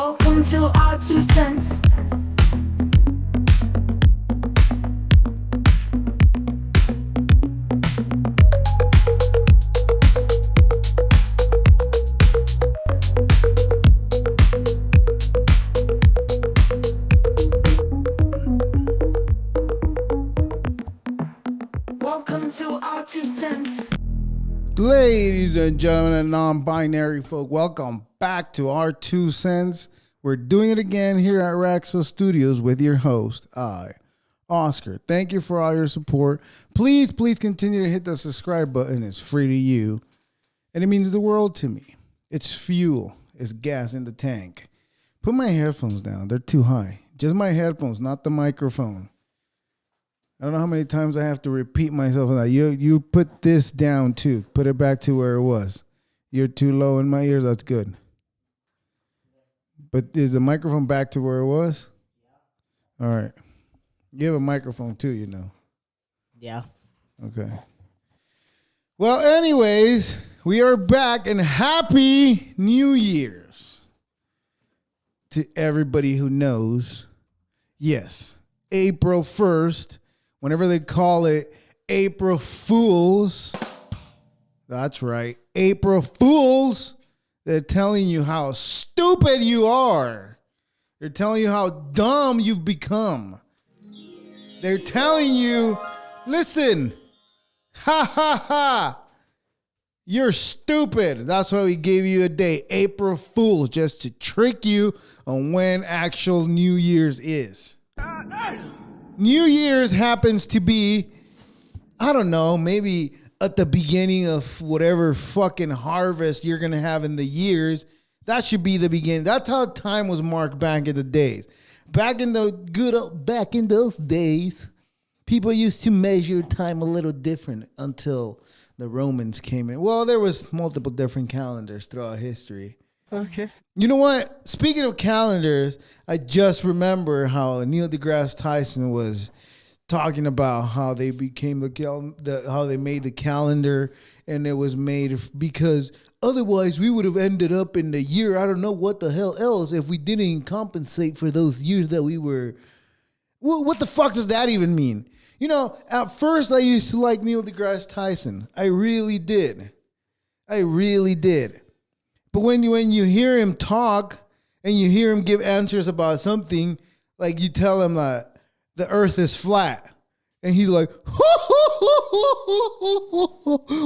Welcome to our 2 cents. Welcome to our 2 cents. Ladies and gentlemen and non-binary folk, welcome back to our 2 cents. We're doing it again here at Raxo Studios with your host, Oscar. Thank you for all your support. Please continue to hit the subscribe button. It's free to you, and it means the world to me. It's fuel. It's gas in the tank. Put my headphones down. They're too high. Just my headphones, not the microphone. I don't know how many times I have to repeat myself on that. You put this down too. Put it back to where it was. You're too low in my ears. That's good. But is the microphone back to where it was? Yeah. All right. You have a microphone too, you know. Yeah. Okay. Well, anyways, we are back and Happy New Year's to everybody who knows. Yes, April 1st. Whenever they call it April Fools, that's right, April Fools, they're telling you how stupid you are. They're telling you how dumb you've become. They're telling you, listen, ha ha ha, you're stupid. That's why we gave you a day, April Fools, just to trick you on when actual New Year's is. New Year's happens to be, I don't know, maybe at the beginning of whatever fucking harvest you're going to have in the years. That should be the beginning. That's how time was marked back in the days. Back in those days, people used to measure time a little different until the Romans came in. Well, there was multiple different calendars throughout history. Okay. You know what? Speaking of calendars, I just remember how Neil deGrasse Tyson was talking about how they became how they made the calendar, and it was made because otherwise we would have ended up in the year I don't know what the hell else if we didn't compensate for those years that we were. What the fuck does that even mean? You know, at first I used to like Neil deGrasse Tyson. I really did. But when you hear him talk and you hear him give answers about something, like you tell him that the earth is flat, and he's like,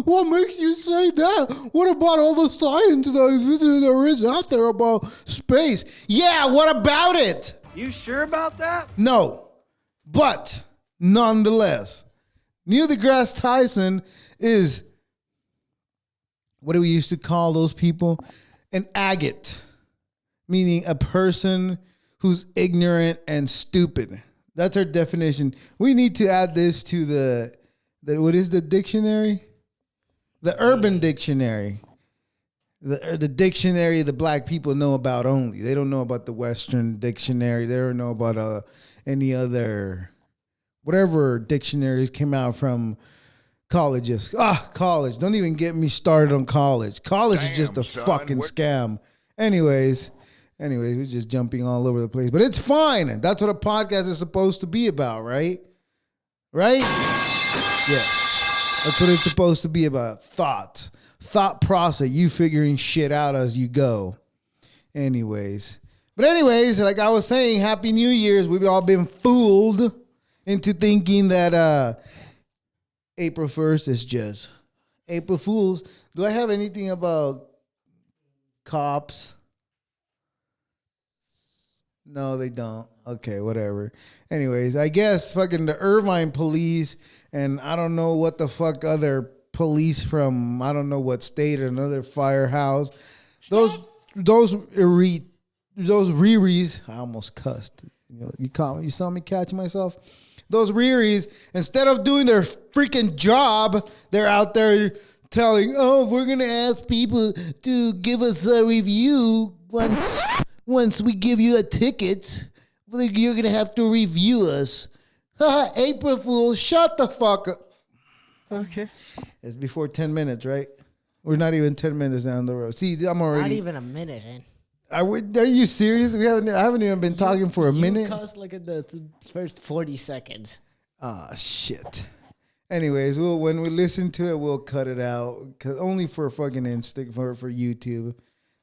what makes you say that? What about all the science that there is out there about space? Yeah, what about it? You sure about that? No, but nonetheless, Neil deGrasse Tyson is, what do we used to call those people? An agate, meaning a person who's ignorant and stupid. That's our definition. We need to add this to the what is the dictionary? The Urban Dictionary. The dictionary the black people know about only. They don't know about the Western Dictionary. They don't know about any other, whatever dictionaries came out from colleges. College. Don't even get me started on college. College is just a fucking scam. Anyways, we're just jumping all over the place. But it's fine. That's what a podcast is supposed to be about, right? Right? Yes. That's what it's supposed to be about. Thought process. You figuring shit out as you go. Anyways, like I was saying, Happy New Year's. We've all been fooled into thinking that April 1st is just April Fools. Do I have anything about cops? No, they don't. Okay, whatever. Anyways, I guess fucking the Irvine police and I don't know what the fuck other police from I don't know what state or another firehouse. Those Riris, I almost cussed. You saw me catch myself. Those Riris, instead of doing their freaking job, they're out there telling, we're going to ask people to give us a review once we give you a ticket. You're going to have to review us. April Fool, shut the fuck up. Okay. It's before 10 minutes, right? We're not even 10 minutes down the road. See, I'm already... Not even a minute in. Are you serious? I haven't even been talking for a minute. You cuss like in the first 40 seconds. Ah, shit. Anyways, when we listen to it, we'll cut it out. Only for fucking Insta, for YouTube.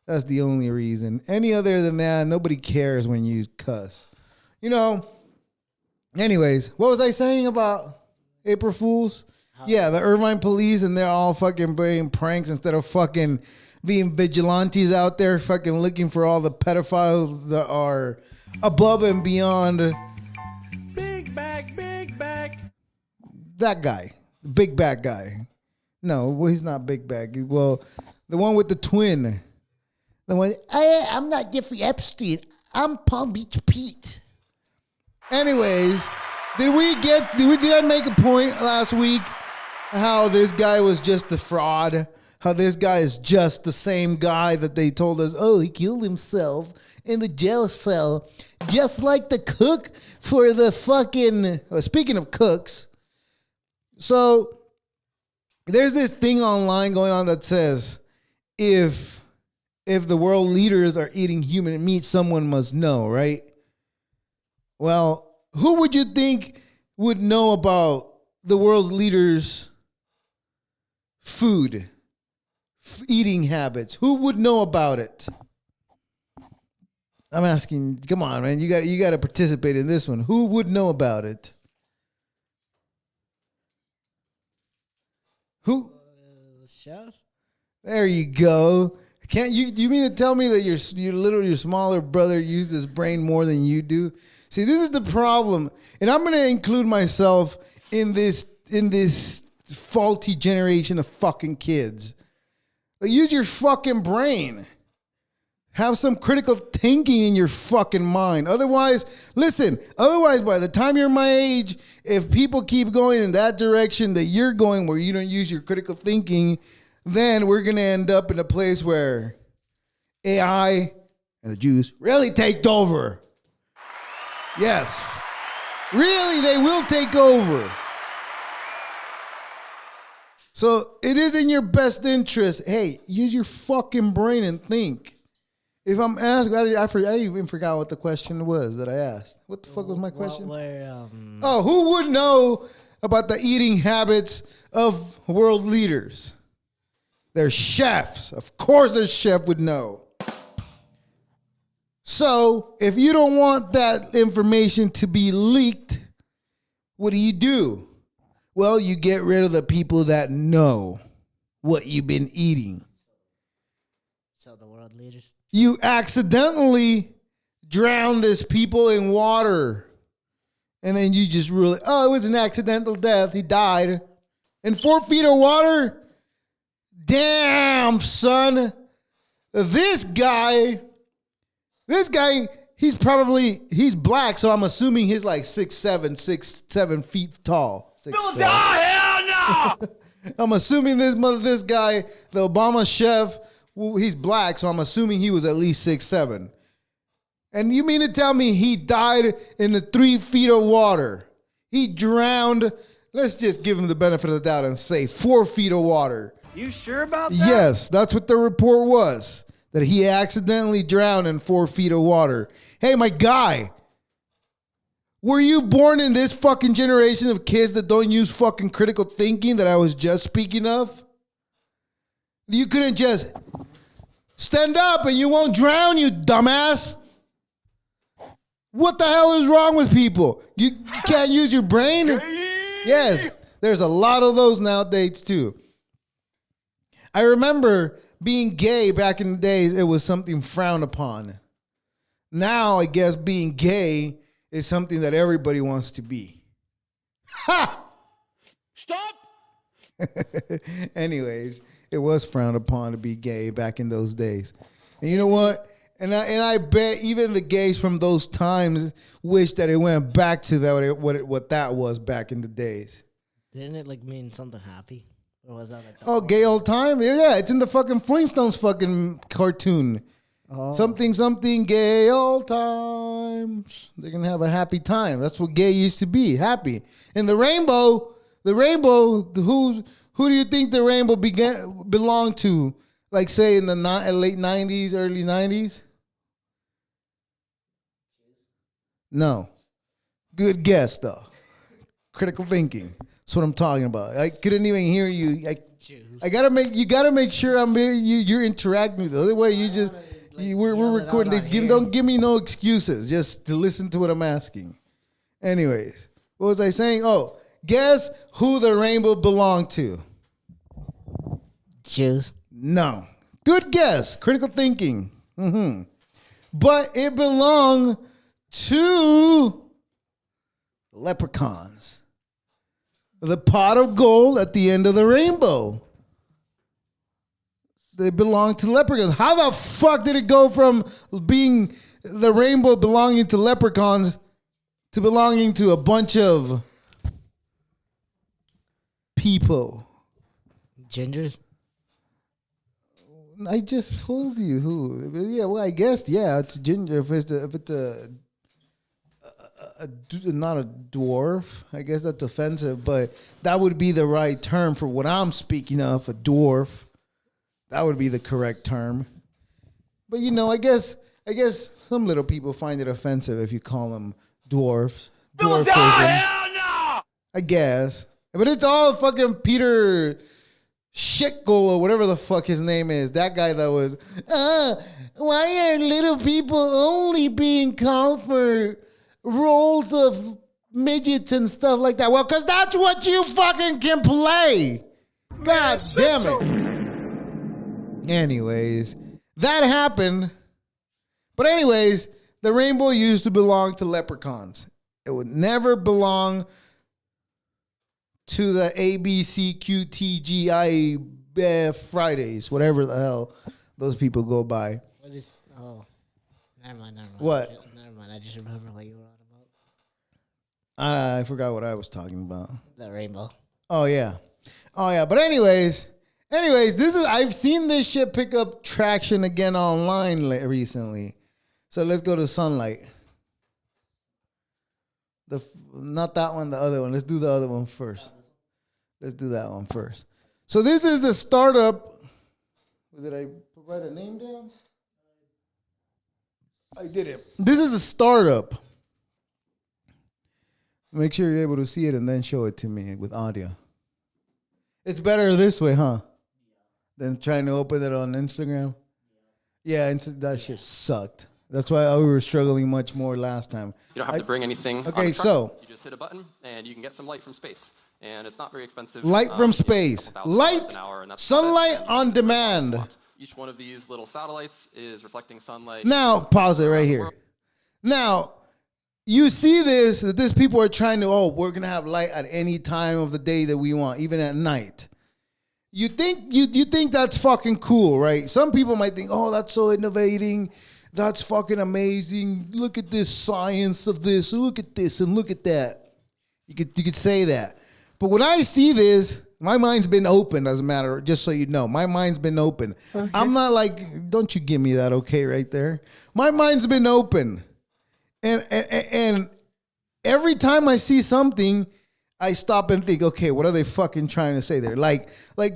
That's the only reason. Any other than that, nobody cares when you cuss. You know. Anyways, what was I saying about April Fools? Yeah, the Irvine police, and they're all fucking playing pranks instead of fucking being vigilantes out there, fucking looking for all the pedophiles that are above and beyond. Big bag, big bag. That guy, big bag guy. No, well, he's not big bag. Well, the one with the twin. The one, I'm not Jeffrey Epstein. I'm Palm Beach Pete. Anyways, did I make a point last week how this guy was just a fraud? How this guy is just the same guy that they told us, oh, he killed himself in the jail cell. Just like the cook for the fucking, speaking of cooks. So there's this thing online going on that says, if the world leaders are eating human meat, someone must know, right? Well, who would you think would know about the world's leaders' food? Eating habits. Who would know about it? I'm asking, come on, man. You got to participate in this one. Who would know about it? Who? Chef? There you go. Can't you? Do you mean to tell me that your smaller brother used his brain more than you do? See, this is the problem, and I'm going to include myself in this faulty generation of fucking kids. Use your fucking brain. Have some critical thinking in your fucking mind. Otherwise, by the time you're my age, if people keep going in that direction that you're going where you don't use your critical thinking, then we're going to end up in a place where AI and the Jews really take over. Yes. Really, they will take over. So it is in your best interest. Hey, use your fucking brain and think. If I'm asked, I even forgot what the question was that I asked. What the fuck was my question? Who would know about the eating habits of world leaders? They're chefs. Of course a chef would know. So if you don't want that information to be leaked, what do? Well, you get rid of the people that know what you've been eating. So the world leaders? You accidentally drown this people in water. And then you just rule it, it was an accidental death. He died. In 4 feet of water? Damn, son. This guy, he's black, so I'm assuming he's like 6'7" feet tall. Hell no! I'm assuming this guy, the Obama chef, he's black, so I'm assuming he was at least 6'7". And you mean to tell me he died in the 3 feet of water? He drowned. Let's just give him the benefit of the doubt and say 4 feet of water. You sure about that? Yes, that's what the report was. That he accidentally drowned in 4 feet of water. Hey, my guy. Were you born in this fucking generation of kids that don't use fucking critical thinking that I was just speaking of? You couldn't just stand up and you won't drown, you dumbass. What the hell is wrong with people? You can't use your brain? Yes, there's a lot of those nowadays too. I remember being gay back in the days, it was something frowned upon. Now, I guess being gay is something that everybody wants to be. Ha! Stop! Anyways, it was frowned upon to be gay back in those days. And you know what? And I bet even the gays from those times wish that it went back to that what that was back in the days. Didn't it mean something happy? Or was that gay old time? Yeah, it's in the fucking Flintstones fucking cartoon. Oh. Something gay old times. They're gonna have a happy time. That's what gay used to be, happy. And the rainbow, who do you think the rainbow belonged to? Like say in the late 90s, early 90s? No. Good guess, though. Critical thinking. That's what I'm talking about. I couldn't even hear you. I gotta make sure you're interacting with it. The other way you just we're recording. Don't give me no excuses. Just to listen to what I'm asking. Anyways, what was I saying? Oh, guess who the rainbow belonged to? Jews. No. Good guess. Critical thinking. But it belonged to leprechauns. The pot of gold at the end of the rainbow. They belong to leprechauns. How the fuck did it go from being the rainbow belonging to leprechauns to belonging to a bunch of people? Gingers. I just told you who. Yeah, well, I guess it's ginger. If it's not a dwarf, I guess that's offensive, but that would be the right term for what I'm speaking of. A dwarf, that would be the correct term. But I guess some little people find it offensive if you call them dwarfs. Dwarfism. Hell no! I guess, but it's all fucking Peter Shitgoal or whatever the fuck his name is. That guy that was, why are little people only being called for roles of midgets and stuff like that? Well, because that's what you fucking can play. God damn it. Anyways, that happened. But anyways, the rainbow used to belong to leprechauns. It would never belong to the ABCQTGI Fridays, whatever the hell those people go by. What is? Oh, never mind. What? Never mind. I just remember what you were on I forgot what I was talking about. about. The rainbow. Oh yeah. But anyways, I've seen this shit pick up traction again online recently. So let's go to sunlight. Not that one, the other one. Let's do the other one first. Let's do that one first. So this is the startup. Did I write a name down? I did it. This is a startup. Make sure you're able to see it and then show it to me with audio. It's better this way, huh? Than trying to open it on Instagram. Yeah, that shit sucked. That's why we were struggling much more last time. You don't have to bring anything. Okay, on the truck. so You just hit a button and you can get some light from space. And it's not very expensive. light from space. A couple $1,000 Light, an hour, and that's sunlight about it. on demand. Each one of these little satellites is reflecting sunlight. Now, pause it right here. Now, you see that these people are trying to, we're going to have light at any time of the day that we want, even at night. You think that's fucking cool, right? Some people might think, that's so innovating. That's fucking amazing. Look at this science of this. Look at this and look at that. You could say that. But when I see this, my mind's been open, as a matter, just so you know. My mind's been open. Okay. I'm not like, don't you give me that okay right there. My mind's been open. And every time I see something, I stop and think, okay, what are they fucking trying to say there? Like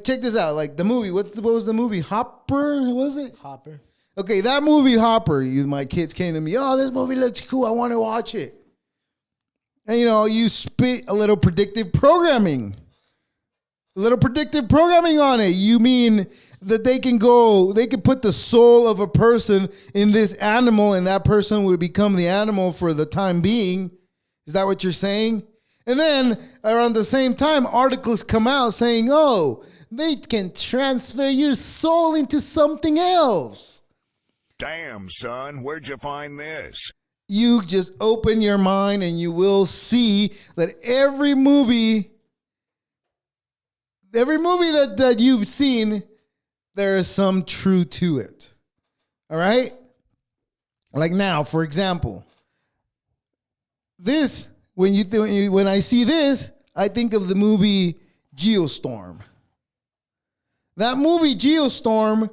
check this out. Like the movie, what was the movie? Hopper, was it? Hopper. Okay, that movie Hopper, my kids came to me, this movie looks cool, I want to watch it. And you spit a little predictive programming. A little predictive programming on it. You mean that they can put the soul of a person in this animal and that person would become the animal for the time being. Is that what you're saying? And then around the same time, articles come out saying, they can transfer your soul into something else. Damn, son, where'd you find this? You just open your mind and you will see that every movie that you've seen, there is some truth to it. All right? Like now, for example, this, when I see this, I think of the movie Geostorm. That movie Geostorm,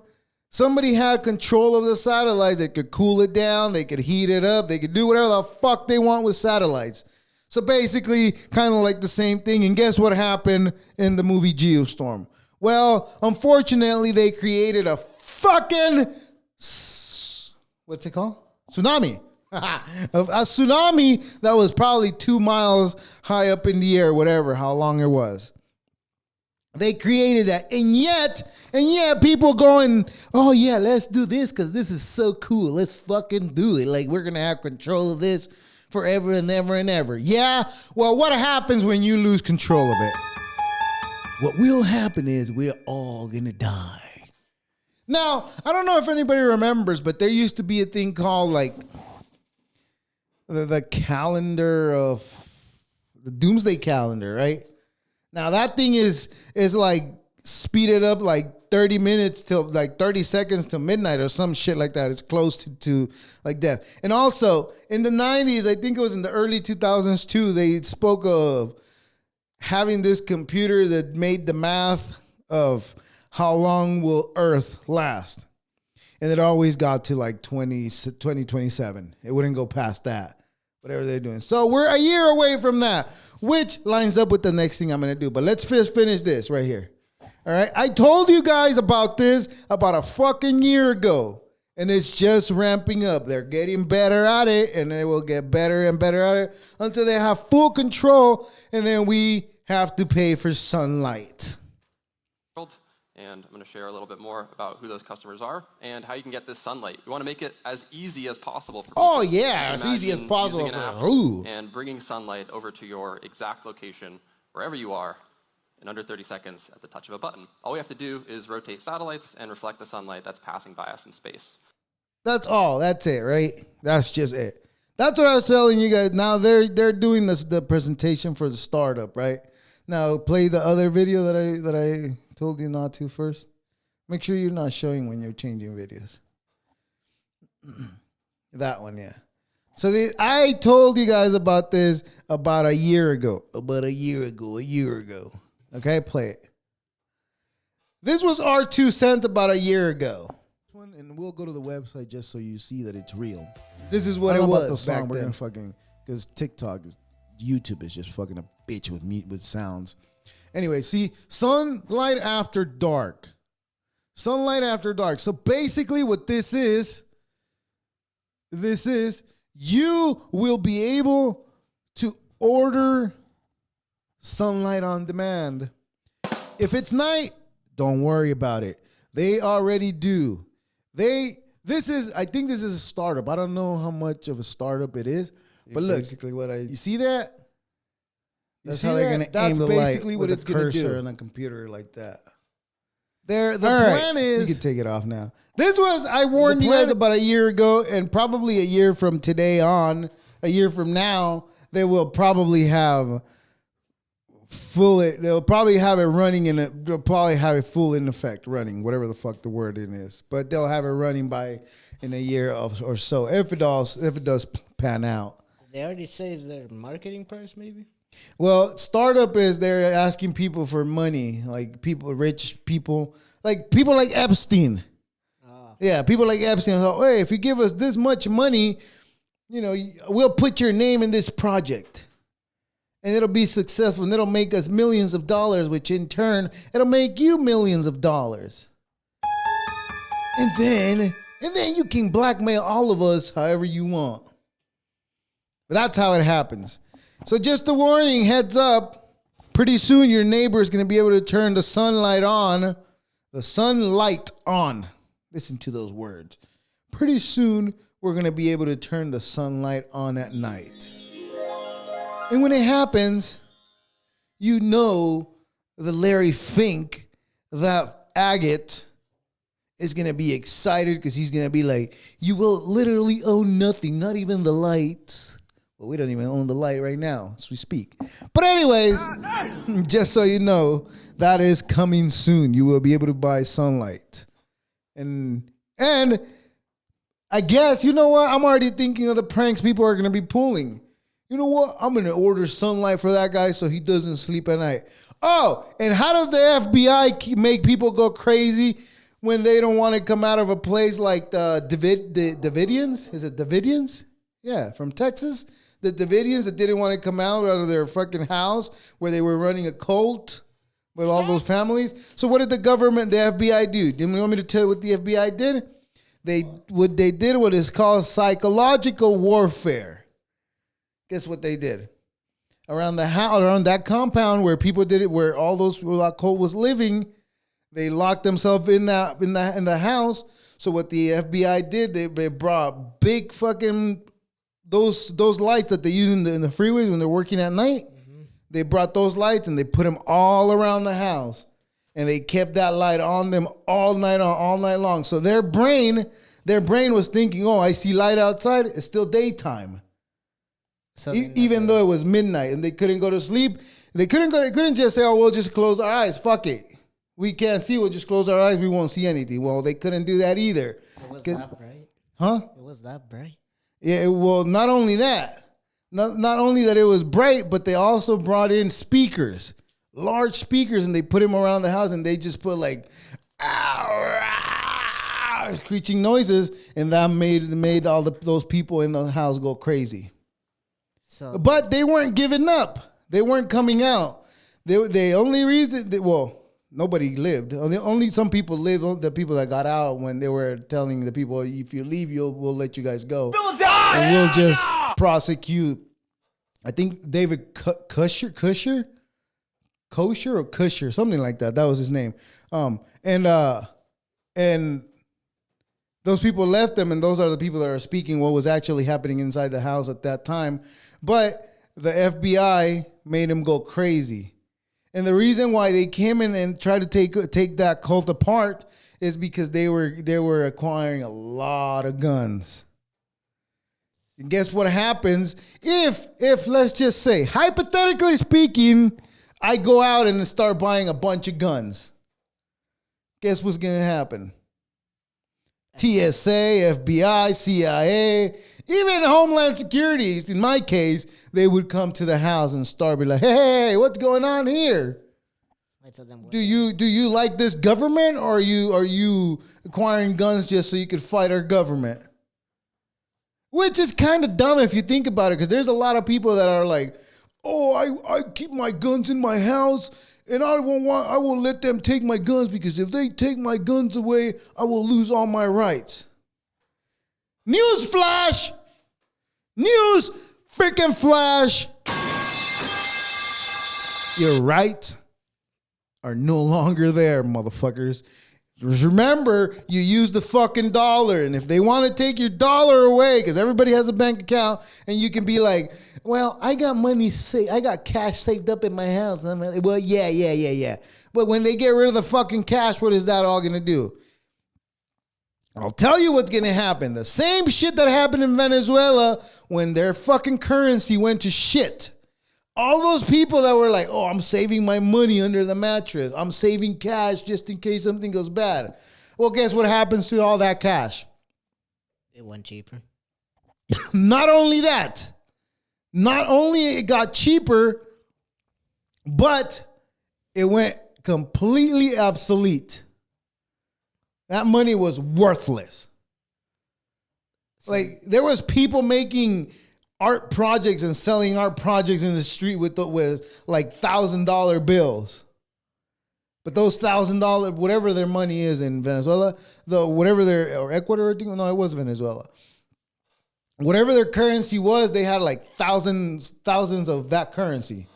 somebody had control of the satellites. They could cool it down. They could heat it up. They could do whatever the fuck they want with satellites. So basically, kind of like the same thing. And guess what happened in the movie Geostorm? Well, unfortunately, they created a fucking, what's it called? Tsunami. A tsunami that was probably 2 miles high up in the air, whatever, how long it was. They created that. And yet, people going, oh yeah, let's do this because this is so cool. Let's fucking do it. Like, we're going to have control of this forever and ever and ever. Yeah, well, what happens when you lose control of it? What will happen is we're all going to die. Now, I don't know if anybody remembers, but there used to be a thing called like the calendar of the doomsday calendar, right? Now that thing is like speeded up like 30 minutes till like 30 seconds till midnight or some shit like that. It's close to like death. And also in the 90s, I think it was in the early 2000s too, they spoke of having this computer that made the math of how long will Earth last. And it always got to like 2027. It wouldn't go past that, whatever they're doing. So we're a year away from that, which lines up with the next thing I'm going to do. But let's just finish this right here. All right. I told you guys about this about a fucking year ago. And it's just ramping up. They're getting better at it. And they will get better and better at it until they have full control. And then we have to pay for sunlight. And I'm going to share a little bit more about who those customers are and how you can get this sunlight. We want to make it as easy as possible for people. Oh, yeah, as easy as possible. And bringing sunlight over to your exact location, wherever you are, in under 30 seconds at the touch of a button. All we have to do is rotate satellites and reflect the sunlight that's passing by us in space. That's all. That's it, right? That's just it. That's what I was telling you guys. Now they're doing the presentation for the startup, right? Now play the other video that I told you not to first. Make sure you're not showing when you're changing videos. That one, yeah. So I told you guys about this about a year ago. Okay, play it. This was our 2 cents about a year ago. And we'll go to the website just so you see that it's real. This is what it was back then. We're gonna fucking, because YouTube is just fucking a bitch with sounds. Anyway, see, sunlight after dark. Sunlight after dark. So basically what this is you will be able to order sunlight on demand. If it's night, don't worry about it. They already do. I think this is a startup. I don't know how much of a startup it is, but look, basically you see that? That's how they're going to aim the light with a cursor on a computer like that. The plan is... You can take it off now. This was, I warned you guys about a year ago, and probably a year from today on, a year from now, they will probably have they'll probably have it running they'll probably have it full in effect running, whatever the fuck the word it is. But they'll have it running in a year or so, if it does pan out. They already say their marketing price, maybe? Well, startup is they're asking people for money, like rich people, like people like Epstein. Yeah, people like Epstein. So, hey, if you give us this much money, we'll put your name in this project. And it'll be successful, and it'll make us millions of dollars, which in turn, it'll make you millions of dollars. And then you can blackmail all of us however you want. But that's how it happens. So just a warning, heads up, pretty soon your neighbor is going to be able to turn the sunlight on. Listen to those words. Pretty soon we're going to be able to turn the sunlight on at night. And when it happens, the Larry Fink, that agate, is going to be excited because he's going to be like, you will literally own nothing, not even the lights. Well, we don't even own the light right now as we speak. But anyways, just so you know, that is coming soon. You will be able to buy sunlight. And I guess, you know what? I'm already thinking of the pranks people are going to be pulling. You know what? I'm going to order sunlight for that guy so he doesn't sleep at night. Oh, and how does the FBI make people go crazy when they don't want to come out of a place like the Davidians? Is it Davidians? Yeah, from Texas. The Davidians that didn't want to come out of their fucking house where they were running a cult with all those families. So what did the government, the FBI do? Do you want me to tell you what the FBI did? What they did what is called psychological warfare. Guess what they did? Around the house, around that compound where people did it, where all those Cole was living, they locked themselves in the house. So what the FBI did, they brought big fucking those lights that they use in the freeways when they're working at night. Mm-hmm. They brought those lights and they put them all around the house, and they kept that light on them all night long. So their brain was thinking, "Oh, I see light outside. It's still daytime." So even though it was midnight and they couldn't go to sleep, they couldn't just say, "Oh, we'll just close our eyes. Fuck it. We can't see. We'll just close our eyes. We won't see anything." Well, they couldn't do that either. It was that bright. Huh? It was that bright. Yeah. Well, not only that, not only that it was bright, but they also brought in speakers, large speakers, and they put them around the house, and they just put like screeching noises, and that made all those people in the house go crazy. So, but they weren't giving up. They weren't coming out. The only reason, nobody lived. Only some people lived. The people that got out when they were telling the people, if you leave, we'll let you guys go. And we'll just prosecute. I think David Kusher, something like that. That was his name. And those people left them, and those are the people that are speaking what was actually happening inside the house at that time. But the FBI made them go crazy. And the reason why they came in and tried to take that cult apart is because they were acquiring a lot of guns. And guess what happens if let's just say, hypothetically speaking, I go out and start buying a bunch of guns. Guess what's going to happen? TSA, FBI, CIA, even Homeland Security, in my case, they would come to the house and start be like, hey, what's going on here? Do you like this government, or are you acquiring guns just so you could fight our government? Which is kind of dumb if you think about it, because there's a lot of people that are like, oh, I keep my guns in my house, and I won't let them take my guns, because if they take my guns away, I will lose all my rights. News flash! News freaking flash! Your rights are no longer there, motherfuckers. Just remember, you use the fucking dollar, and if they want to take your dollar away, because everybody has a bank account, and you can be like, well, I got money I got cash saved up in my house. I'm like, well, yeah. But when they get rid of the fucking cash, what is that all going to do? I'll tell you what's going to happen. The same shit that happened in Venezuela when their fucking currency went to shit. All those people that were like, oh, I'm saving my money under the mattress. I'm saving cash just in case something goes bad. Well, guess what happens to all that cash? It went cheaper. Not only that. Not only it got cheaper, but it went completely obsolete. That money was worthless. Like, there was people making art projects and selling art projects in the street with like $1,000 bills. But those $1,000, whatever their money is in Venezuela, or Ecuador, no, it was Venezuela. Whatever their currency was, they had like thousands of that currency.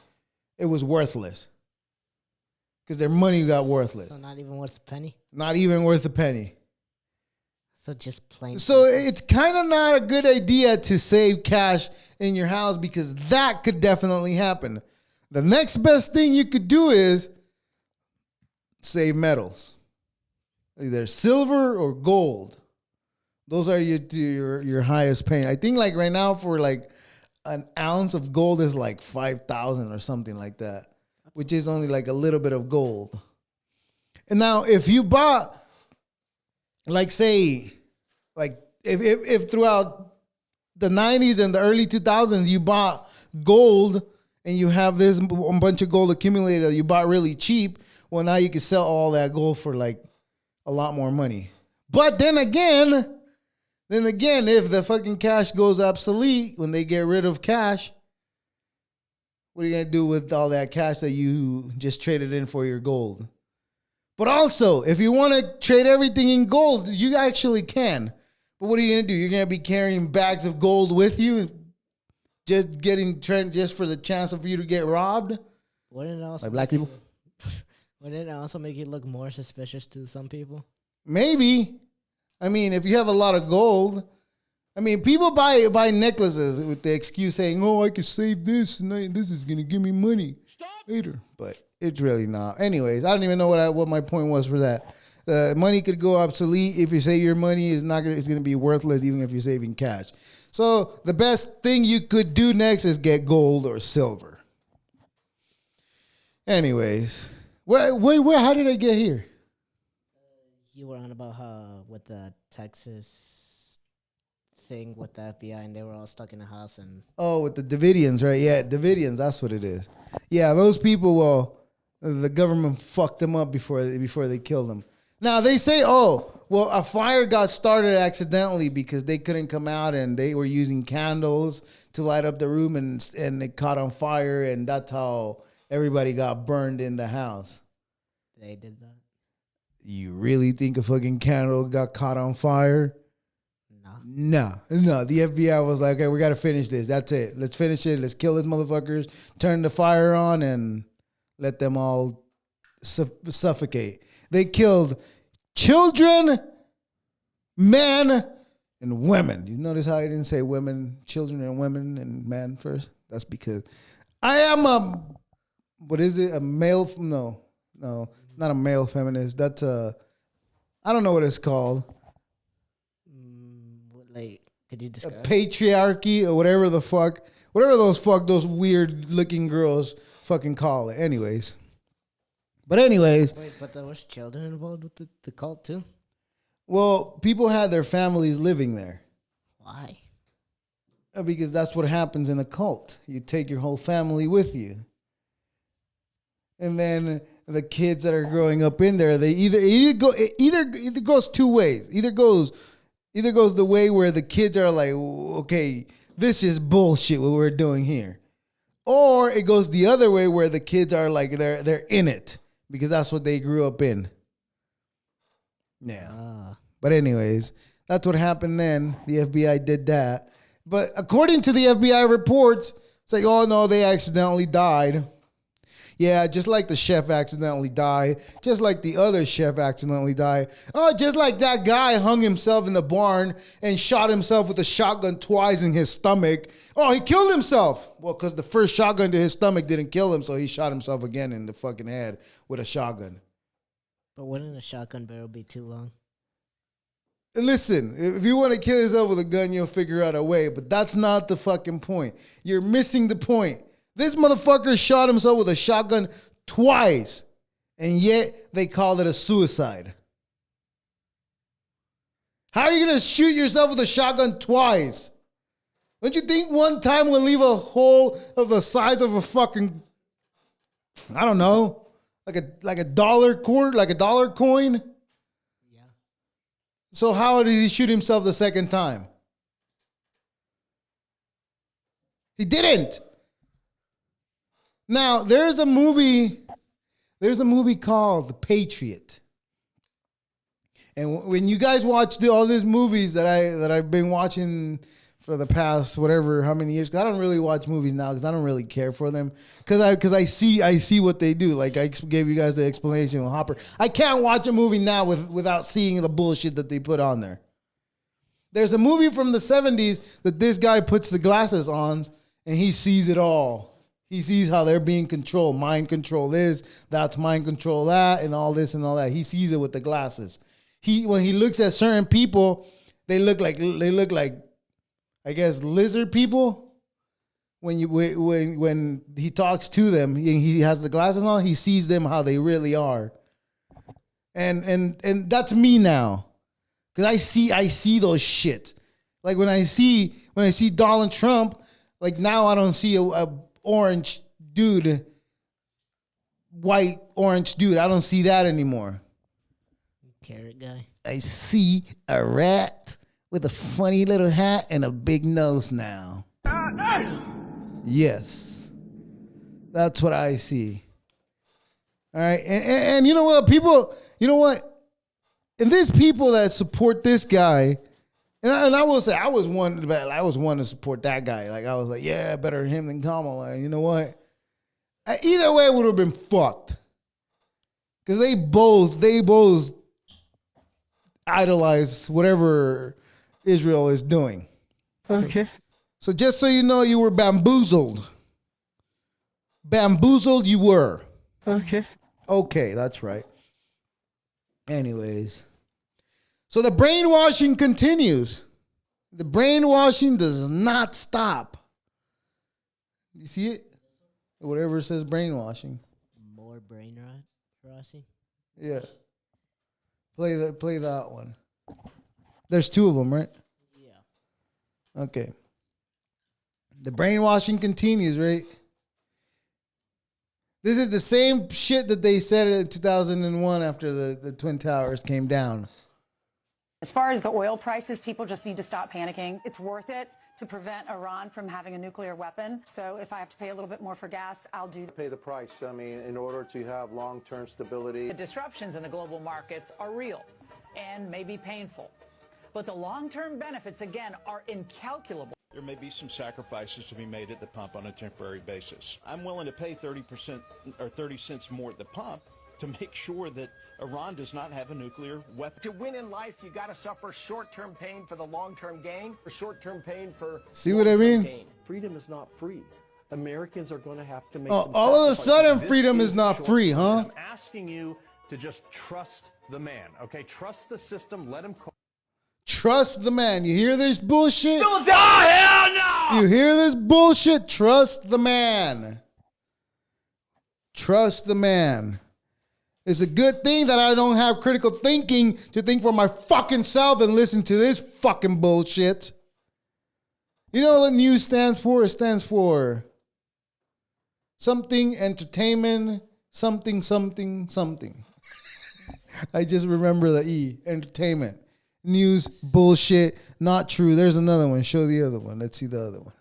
It was worthless. Because their money got worthless. So not even worth a penny? Not even worth a penny. So just plain. So it's kind of not a good idea to save cash in your house, because that could definitely happen. The next best thing you could do is save metals. Either silver or gold. Those are your highest paying. I think like right now for like an ounce of gold is like 5,000 or something like that, which is only like a little bit of gold. And now if you bought, like say, like if throughout the 90s and the early 2000s you bought gold and you have this bunch of gold accumulated that you bought really cheap, well, now you can sell all that gold for like a lot more money. But then again, if the fucking cash goes obsolete, when they get rid of cash, what are you going to do with all that cash that you just traded in for your gold? But also, if you want to trade everything in gold, you actually can. But what are you gonna do? You're gonna be carrying bags of gold with you, just for the chance of you to get robbed? Wouldn't it also Like black make you- people? Wouldn't it also make you look more suspicious to some people? Maybe. I mean, if you have a lot of gold, I mean, people buy necklaces with the excuse saying, "Oh, I can save this, and this is gonna give me money later." But it's really not. Anyways, I don't even know what my point was for that. Money could go obsolete if you say your money is not gonna. It's gonna be worthless even if you're saving cash. So the best thing you could do next is get gold or silver. Anyways, where how did I get here? You were on about how with the Texas thing with the FBI, and they were all stuck in a house, and Oh, with the Davidians, right? Yeah, Davidians. That's what it is. Yeah, those people. Well, the government fucked them up before they killed them. Now they say, oh, well, a fire got started accidentally because they couldn't come out and they were using candles to light up the room and it caught on fire, and that's how everybody got burned in the house. they did that. You really think a fucking candle got caught on fire? No. No. The FBI was like, okay, we got to finish this. That's it. Let's finish it. Let's kill these motherfuckers, turn the fire on, and let them all suffocate. They killed children, men, and women. You notice how I didn't say women, children, and women, and men first? That's because I am a male? No, not a male feminist. That's I don't know what it's called. Like, could you A describe? patriarchy or whatever those weird looking girls fucking call it. Anyways, Wait, but there was children involved with the cult too? well, people had their families living there Why? because that's what happens in a cult. You take your whole family with you, and then the kids that are growing up in there, they either goes two ways. Either goes the way where the kids are like, okay, this is bullshit what we're doing here. Or it goes the other way where the kids are like they're in it because that's what they grew up in. Yeah. But anyways, that's what happened then. The FBI did that. But according to the FBI reports, it's like, oh no, they accidentally died. Yeah, just like the chef accidentally died. Just like the other chef accidentally died. Oh, just like that guy hung himself in the barn and shot himself with a shotgun twice in his stomach. Oh, he killed himself. Well, because the first shotgun to his stomach didn't kill him, so he shot himself again in the fucking head with a shotgun. But wouldn't a shotgun barrel be too long? Listen, if you want to kill yourself with a gun, you'll figure out a way, but that's not the fucking point. You're missing the point. This motherfucker shot himself with a shotgun twice, and yet they call it a suicide. How are you going to shoot yourself with a shotgun twice? Don't you think one time will leave a hole of the size of a fucking, I don't know, like a dollar coin? Yeah. So how did he shoot himself the second time? He didn't. Now, there's a movie called The Patriot. And when you guys watch all these movies that I've been watching for the past whatever how many years, 'cause I don't really watch movies now because I don't really care for them because I see what they do. Like I gave you guys the explanation with Hopper. I can't watch a movie now without seeing the bullshit that they put on there. There's a movie from the 70s that this guy puts the glasses on and he sees it all. He sees how they're being controlled. Mind control this, that's mind control that, and all this and all that. He sees it with the glasses. When he looks at certain people, they look like I guess lizard people. When he talks to them, he has the glasses on. He sees them how they really are, and that's me now, because I see those shit. Like when I see Donald Trump, like now I don't see a orange dude, white orange dude. I don't see that anymore. Carrot guy. I see a rat with a funny little hat and a big nose now. Yes. That's what I see. All right. And you know what, people, and these people that support this guy, And I will say, I was one to support that guy. Like, I was like, yeah, better him than Kamala. And you know what? Either way, it would have been fucked. Because they both idolize whatever Israel is doing. Okay. So just so you know, you were bamboozled. Bamboozled you were. Okay. Okay, that's right. Anyways. So the brainwashing continues. The brainwashing does not stop. You see it? Whatever says brainwashing. More brain rot, Rossi. Yeah. Play that one. There's two of them, right? Yeah. Okay. The brainwashing continues, right? This is the same shit that they said in 2001 after the Twin Towers came down. As far as the oil prices, people just need to stop panicking. It's worth it to prevent Iran from having a nuclear weapon. So if I have to pay a little bit more for gas, I'll do that. Pay the price. I mean, in order to have long-term stability. The disruptions in the global markets are real and may be painful. But the long-term benefits, again, are incalculable. There may be some sacrifices to be made at the pump on a temporary basis. I'm willing to pay 30% or 30 cents more at the pump to make sure that Iran does not have a nuclear weapon. To win in life, you got to suffer short-term pain for the long-term gain, or short-term pain for See what I mean? gain. Freedom is not free. Americans are going to have to make Oh, some all of a sacrifices. sudden, freedom is not free, huh? I'm asking you to just trust the man, okay? Trust the system. Let him. Trust the man. You hear this bullshit? Hell no! You hear this bullshit? Trust the man. Trust the man. It's a good thing that I don't have critical thinking to think for my fucking self and listen to this fucking bullshit. You know what news stands for? It stands for something entertainment, something, something, something. I just remember the E, entertainment. News, bullshit, not true. There's another one. Show the other one. Let's see the other one.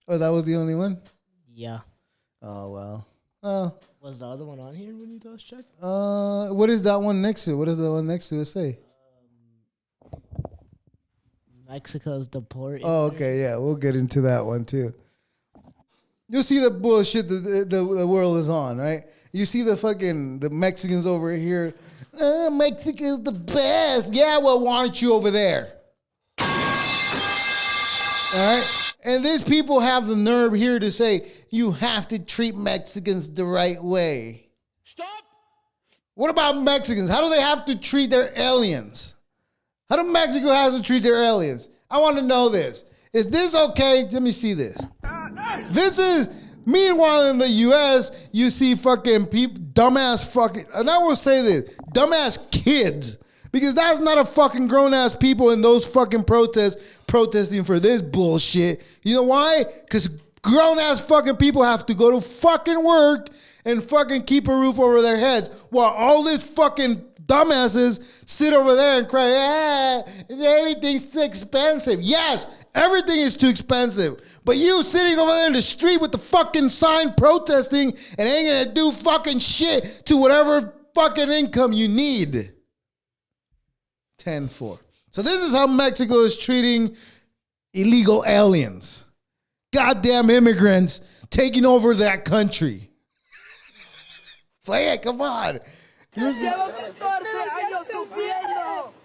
Oh, that was the only one? Yeah. Oh, well. Was the other one on here when you last checked? What is that one next to it? What does the one next to it say? Mexico's deporting. Oh, okay, yeah. We'll get into that one, too. You'll see the bullshit that the world is on, right? You see the Mexicans over here. Mexico's the best. Yeah, well, why aren't you over there? All right? And these people have the nerve here to say, you have to treat Mexicans the right way. Stop! What about Mexicans? How do they have to treat their aliens? How do Mexico have to treat their aliens? I want to know this. Is this okay? Let me see this. This is, meanwhile in the U.S., you see fucking people, dumbass fucking, and I will say this, dumbass kids, because that's not a fucking grown-ass people in those fucking protests protesting for this bullshit. You know why? Because grown-ass fucking people have to go to fucking work and fucking keep a roof over their heads while all this fucking dumbasses sit over there and cry, everything's too expensive. Yes, everything is too expensive. But you sitting over there in the street with the fucking sign protesting and ain't gonna do fucking shit to whatever fucking income you need. 10-4. So this is how Mexico is treating illegal aliens. Goddamn immigrants taking over that country. Play it, come on.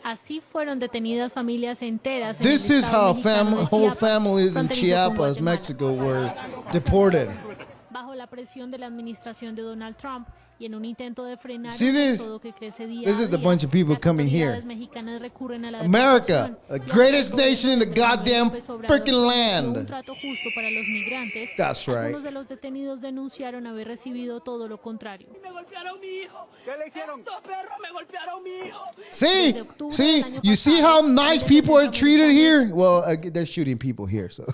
Así fueron detenidas familias enteras. This is how whole families in Chiapas, Mexico, were deported. Bajo la presión de la administración de Donald Trump y en un intento de frenar See this? This is the bunch of people coming here. America, the greatest nation in the goddamn freaking land. That's right. Algunos de los detenidos denunciaron haber recibido todo lo contrario. See, you see how nice people are treated here? Well, they're shooting people here, so.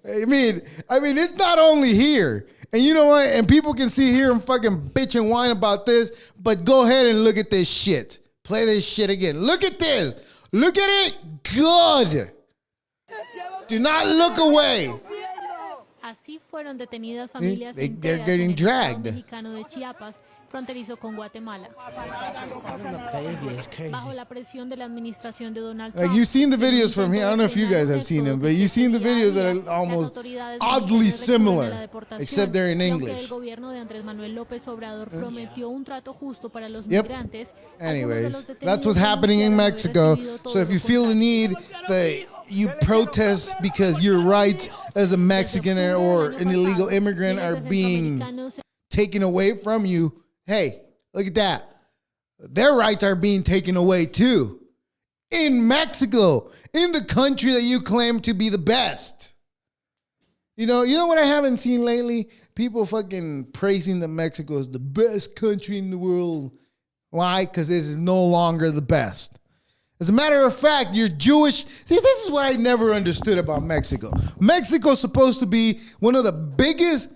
I mean, it's not only here. And you know what? And people can see here and fucking bitch and whine about this, but go ahead and look at this shit. Play this shit again. Look at this. Look at it. Good. Do not look away. Así fueron detenidas familias They're getting dragged. mexicano de Chiapas fronterizo con Guatemala. Baby is crazy. Bajo la presión de la administración de Donald Like Trump. you've seen the en un videos from intento here. I don't know if you de guys frenar have seen el them, but éxodo you've seen the que videos that día a are día, almost las autoridades oddly mexicanas responden a la similar, deportación, except they're in y aunque English. el gobierno de Andrés Manuel López Obrador prometió un trato justo para los Yep. migrantes, Anyways, that's what's happening in Mexico. So if you feel the need that you protest because your rights as a Mexican or an illegal immigrant are being taken away from you, hey, look at that. Their rights are being taken away too. In Mexico, in the country that you claim to be the best. You know what I haven't seen lately? People fucking praising that Mexico is the best country in the world. Why? Because it is no longer the best. As a matter of fact, you're Jewish. See, this is what I never understood about Mexico. Mexico's supposed to be one of the biggest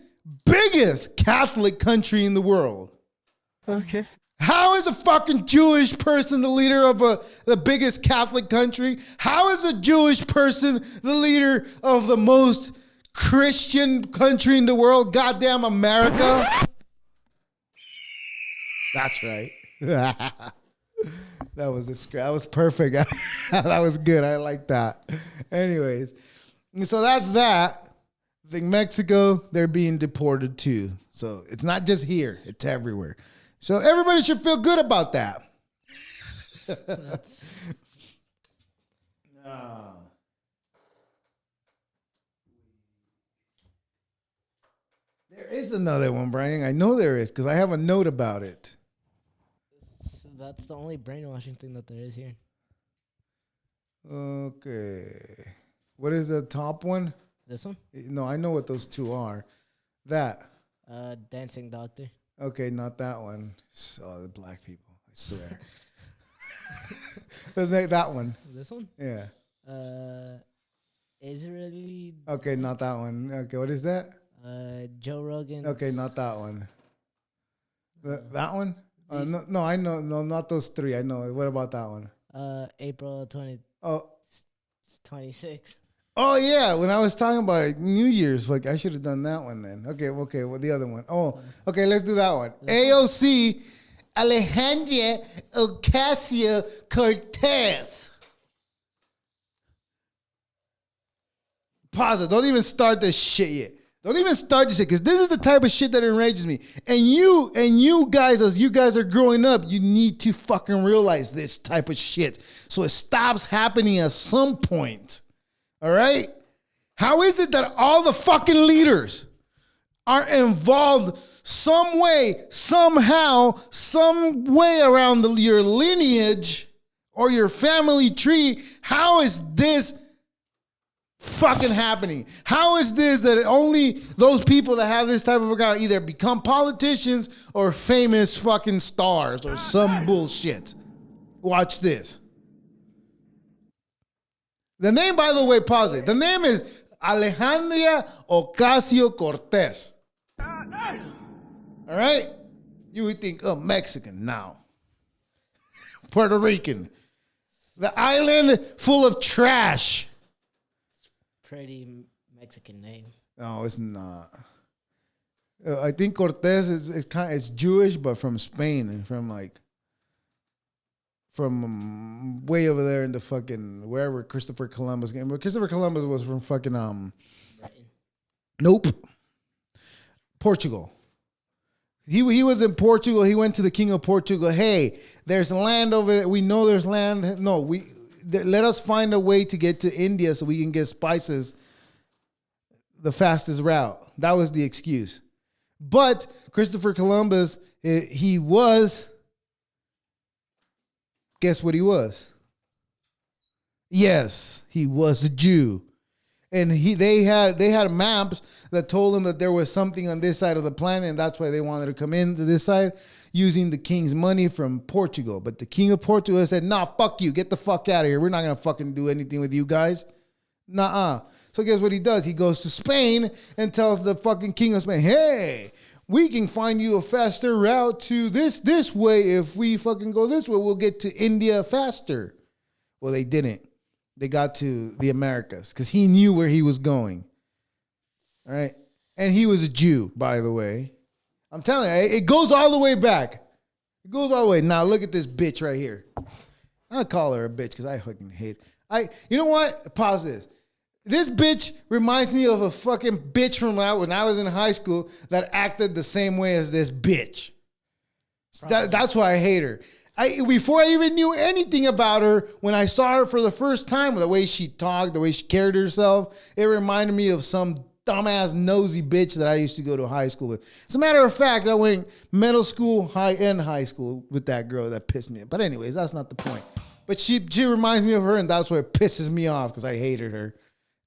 Catholic country in the world. Okay. How is a fucking Jewish person the leader of the biggest Catholic country? How is a Jewish person the leader of the most Christian country in the world? Goddamn America. That's right. That was perfect. That was good. I like that. Anyways, so that's that. I think Mexico, they're being deported too. So it's not just here, it's everywhere. So everybody should feel good about that. No. There is another one, Brian. I know there is because I have a note about it. So that's the only brainwashing thing that there is here. Okay. What is the top one? This one? No, I know what those two are. That. Dancing Doctor. Okay, not that one. Oh, the black people. I swear. That one. This one? Yeah. Israeli. Okay, not that one. Okay, what is that? Joe Rogan. Okay, not that one. That one? No, I know. No, not those three. I know. What about that one? April 20. Oh. 26. Oh, yeah. When I was talking about New Year's, like I should have done that one then. Okay, well, the other one. Oh, okay, let's do that one. AOC, Alejandra Ocasio-Cortez. Pause it. Don't even start this shit yet. Don't even start this shit because this is the type of shit that enrages me. And you guys, as you guys are growing up, you need to fucking realize this type of shit so it stops happening at some point. All right? How is it that all the fucking leaders are involved some way, somehow, some way around your lineage or your family tree? How is this fucking happening? How is this that only those people that have this type of account either become politicians or famous fucking stars or some bullshit? Watch this. The name, by the way, pause it. The name is Alejandra Ocasio-Cortez. All right? You would think, oh, Mexican now. Puerto Rican. The island full of trash. Pretty Mexican name. No, it's not. I think Cortez is Jewish, but from Spain, from way over there in the fucking wherever Christopher Columbus came. But Christopher Columbus was from fucking nope, Portugal. He was in Portugal. He went to the king of Portugal. Hey, there's land over there. We know there's land. No, let us find a way to get to India so we can get spices the fastest route. That was the excuse. But Christopher Columbus, he was. Guess what he was? Yes, he was a Jew. And they had maps that told them that there was something on this side of the planet, and that's why they wanted to come into this side using the king's money from Portugal. But the king of Portugal said, nah, fuck you. Get the fuck out of here. We're not going to fucking do anything with you guys. Nuh-uh. So guess what he does? He goes to Spain and tells the fucking king of Spain, hey, we can find you a faster route to this way. If we fucking go this way, we'll get to India faster. Well, they didn't. They got to the Americas because he knew where he was going. All right. And he was a Jew, by the way. I'm telling you, it goes all the way back. It goes all the way. Now look at this bitch right here. I'll call her a bitch because I fucking hate her. You know what? Pause this. This bitch reminds me of a fucking bitch from when I was in high school that acted the same way as this bitch. That's why I hate her. Before I even knew anything about her, when I saw her for the first time, the way she talked, the way she carried herself, it reminded me of some dumbass nosy bitch that I used to go to high school with. As a matter of fact, I went middle school, high school with that girl that pissed me off. But anyways, that's not the point. But she reminds me of her, and that's why it pisses me off because I hated her.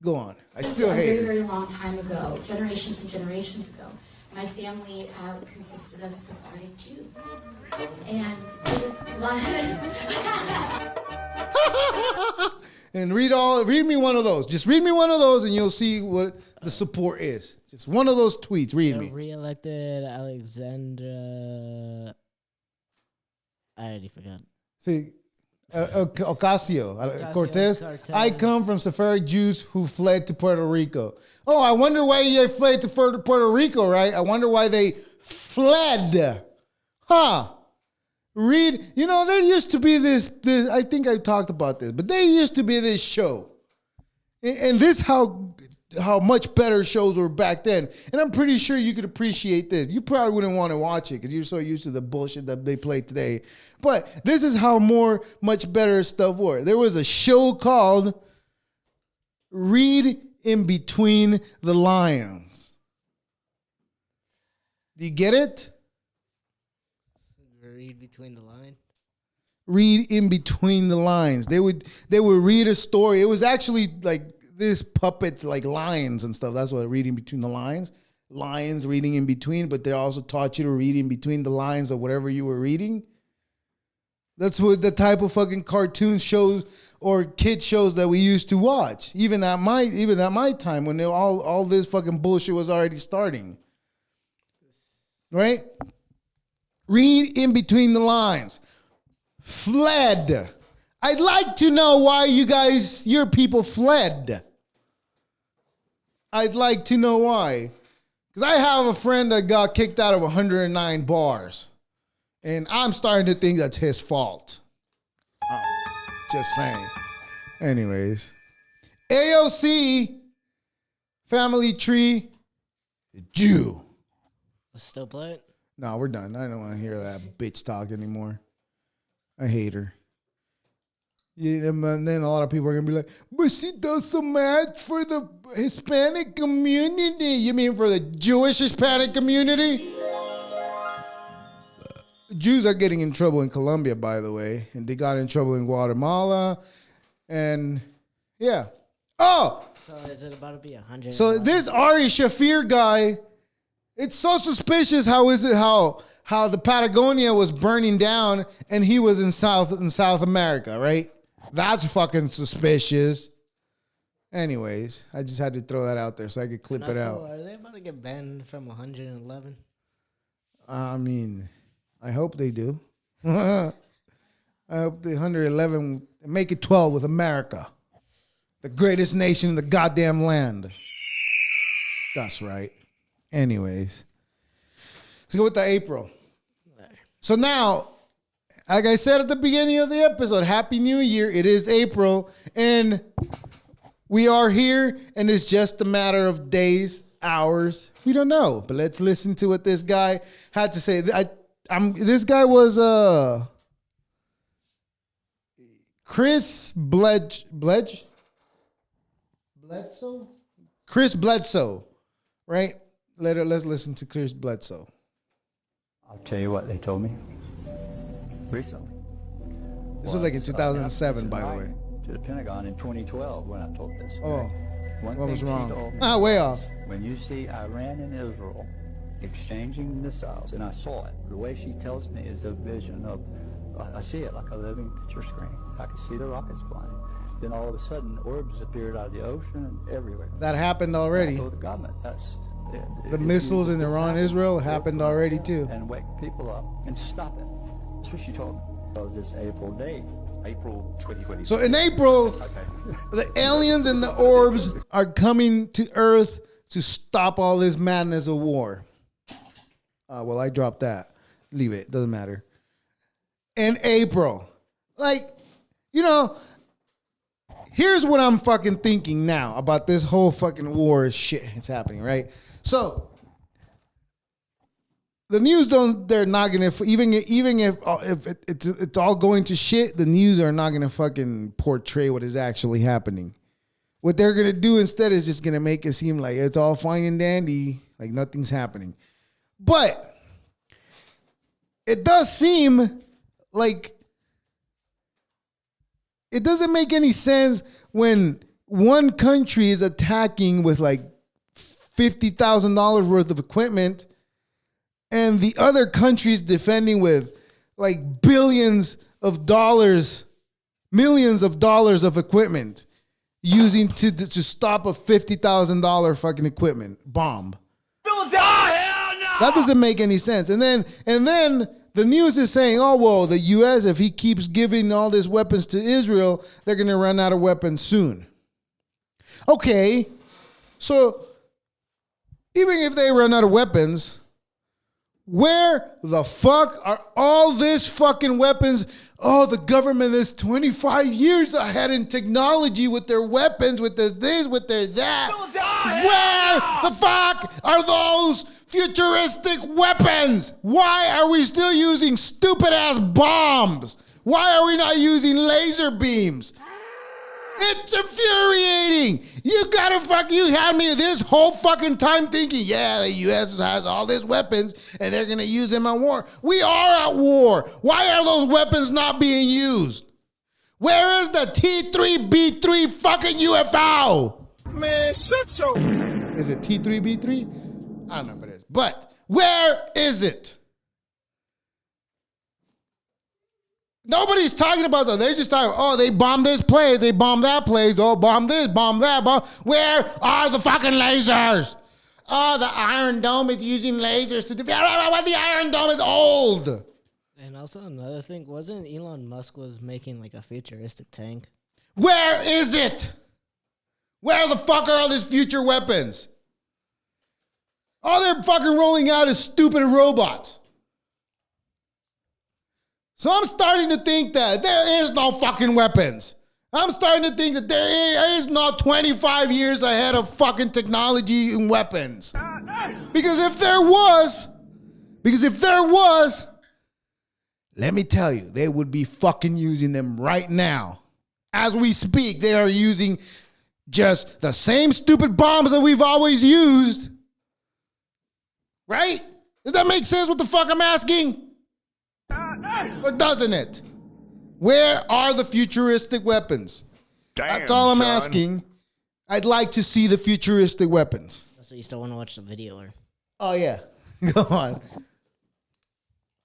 Go on. I still hate her. A very, very long time ago, generations and generations ago, my family consisted of Sephardic Jews. And it was And read me one of those. Just read me one of those and you'll see what the support is. Just one of those tweets. Read me. Re-elected Alexandra. I already forgot. See, Ocasio-Cortez. I come from Sephardic Jews who fled to Puerto Rico. Oh, I wonder why they fled to Puerto Rico, right? I wonder why they fled. Huh. Read, there used to be this, I think I talked about this, but there used to be this show. And this how much better shows were back then. And I'm pretty sure you could appreciate this. You probably wouldn't want to watch it because you're so used to the bullshit that they play today. But this is how much better stuff were. There was a show called Read in Between the Lines. Do you get it? Read between the lines. Read in between the lines. They would read a story. It was actually like this puppets, like lions and stuff. That's what reading between the lines. Lions reading in between, but they also taught you to read in between the lines of whatever you were reading. That's what the type of fucking cartoon shows or kid shows that we used to watch. Even at my time when all this fucking bullshit was already starting. Right? Read in between the lines. Fled. I'd like to know why your people fled. I'd like to know why. Because I have a friend that got kicked out of 109 bars. And I'm starting to think that's his fault. Just saying. Anyways. AOC, family tree, Jew. Still play it? No, we're done. I don't want to hear that bitch talk anymore. I hate her. Yeah, and then a lot of people are going to be like, but she does so much for the Hispanic community. You mean for the Jewish Hispanic community? Jews are getting in trouble in Colombia, by the way. And they got in trouble in Guatemala. And, yeah. Oh! So is it about to be 100? So this Ari Shafir guy... It's so suspicious. How the Patagonia was burning down and he was in South America, right? That's fucking suspicious. Anyways, I just had to throw that out there so I could clip it out. Are they about to get banned from 111? I mean, I hope they do. I hope the 111 make it 12 with America, the greatest nation in the goddamn land. That's right. Anyways, let's go with the April. So now, like I said at the beginning of the episode, Happy New Year. It is April, and we are here, and it's just a matter of days, hours. We don't know, but let's listen to what this guy had to say. This guy was Chris Bledsoe? Chris Bledsoe, right? Let's listen to Chris Bledsoe. I'll tell you what they told me recently. This was like in 2007, by the way. To the Pentagon in 2012 when I told this. Oh, One what thing was she wrong? told me, Way off. When you see Iran and Israel exchanging missiles, and I saw it, the way she tells me is a vision of, I see it like a living picture screen. I can see the rockets flying. Then all of a sudden, orbs appeared out of the ocean and everywhere. That happened already. I told the government, The missiles in Iran, Israel happened already too. And wake people up and stop it. That's what she told me. That was this April date. April 2020. So in April, the aliens and the orbs are coming to Earth to stop all this madness of war. Well, I dropped that. Leave it. Doesn't matter. In April. Like, you know, here's what I'm fucking thinking now about this whole fucking war shit that's happening, right? So, the news they're not gonna, even if it's all going to shit, the news are not gonna fucking portray what is actually happening. What they're gonna do instead is just gonna make it seem like it's all fine and dandy, like nothing's happening. But it does seem like it doesn't make any sense when one country is attacking with like $50,000 worth of equipment and the other country's defending with like billions of dollars, millions of dollars of equipment using to stop a $50,000 fucking equipment bomb. That doesn't make any sense. And then the news is saying, oh, well, the U.S., if he keeps giving all these weapons to Israel, they're going to run out of weapons soon. Okay, so even if they run out of weapons, where the fuck are all these fucking weapons? Oh, the government is 25 years ahead in technology with their weapons, with their this, with their that. Where the fuck are those futuristic weapons? Why are we still using stupid ass bombs? Why are we not using laser beams? It's infuriating. You had me this whole fucking time thinking, yeah, the U.S. has all these weapons and they're going to use them at war. We are at war. Why are those weapons not being used? Where is the T3B3 fucking UFO? Man, shut your... Is it T3B3? I don't know what it is. But where is it? Nobody's talking about that. They're just talking, oh, they bombed this place, they bombed that place, oh, bomb this, bomb that, bomb. Where are the fucking lasers? Oh, the Iron Dome is using lasers to defeat. Why the Iron Dome is old? And also another thing, wasn't Elon Musk was making like a futuristic tank? Where is it? Where the fuck are all these future weapons? All they're fucking rolling out is stupid robots. So I'm starting to think that there is no fucking weapons. I'm starting to think that there is no 25 years ahead of fucking technology and weapons. Because if there was, let me tell you, they would be fucking using them right now. As we speak, they are using just the same stupid bombs that we've always used. Right? Does that make sense what the fuck I'm asking? Or doesn't it? Where are the futuristic weapons? Damn, that's all I'm son. asking. I'd like to see the futuristic weapons. So you still want to watch the video, or? Oh yeah, go on.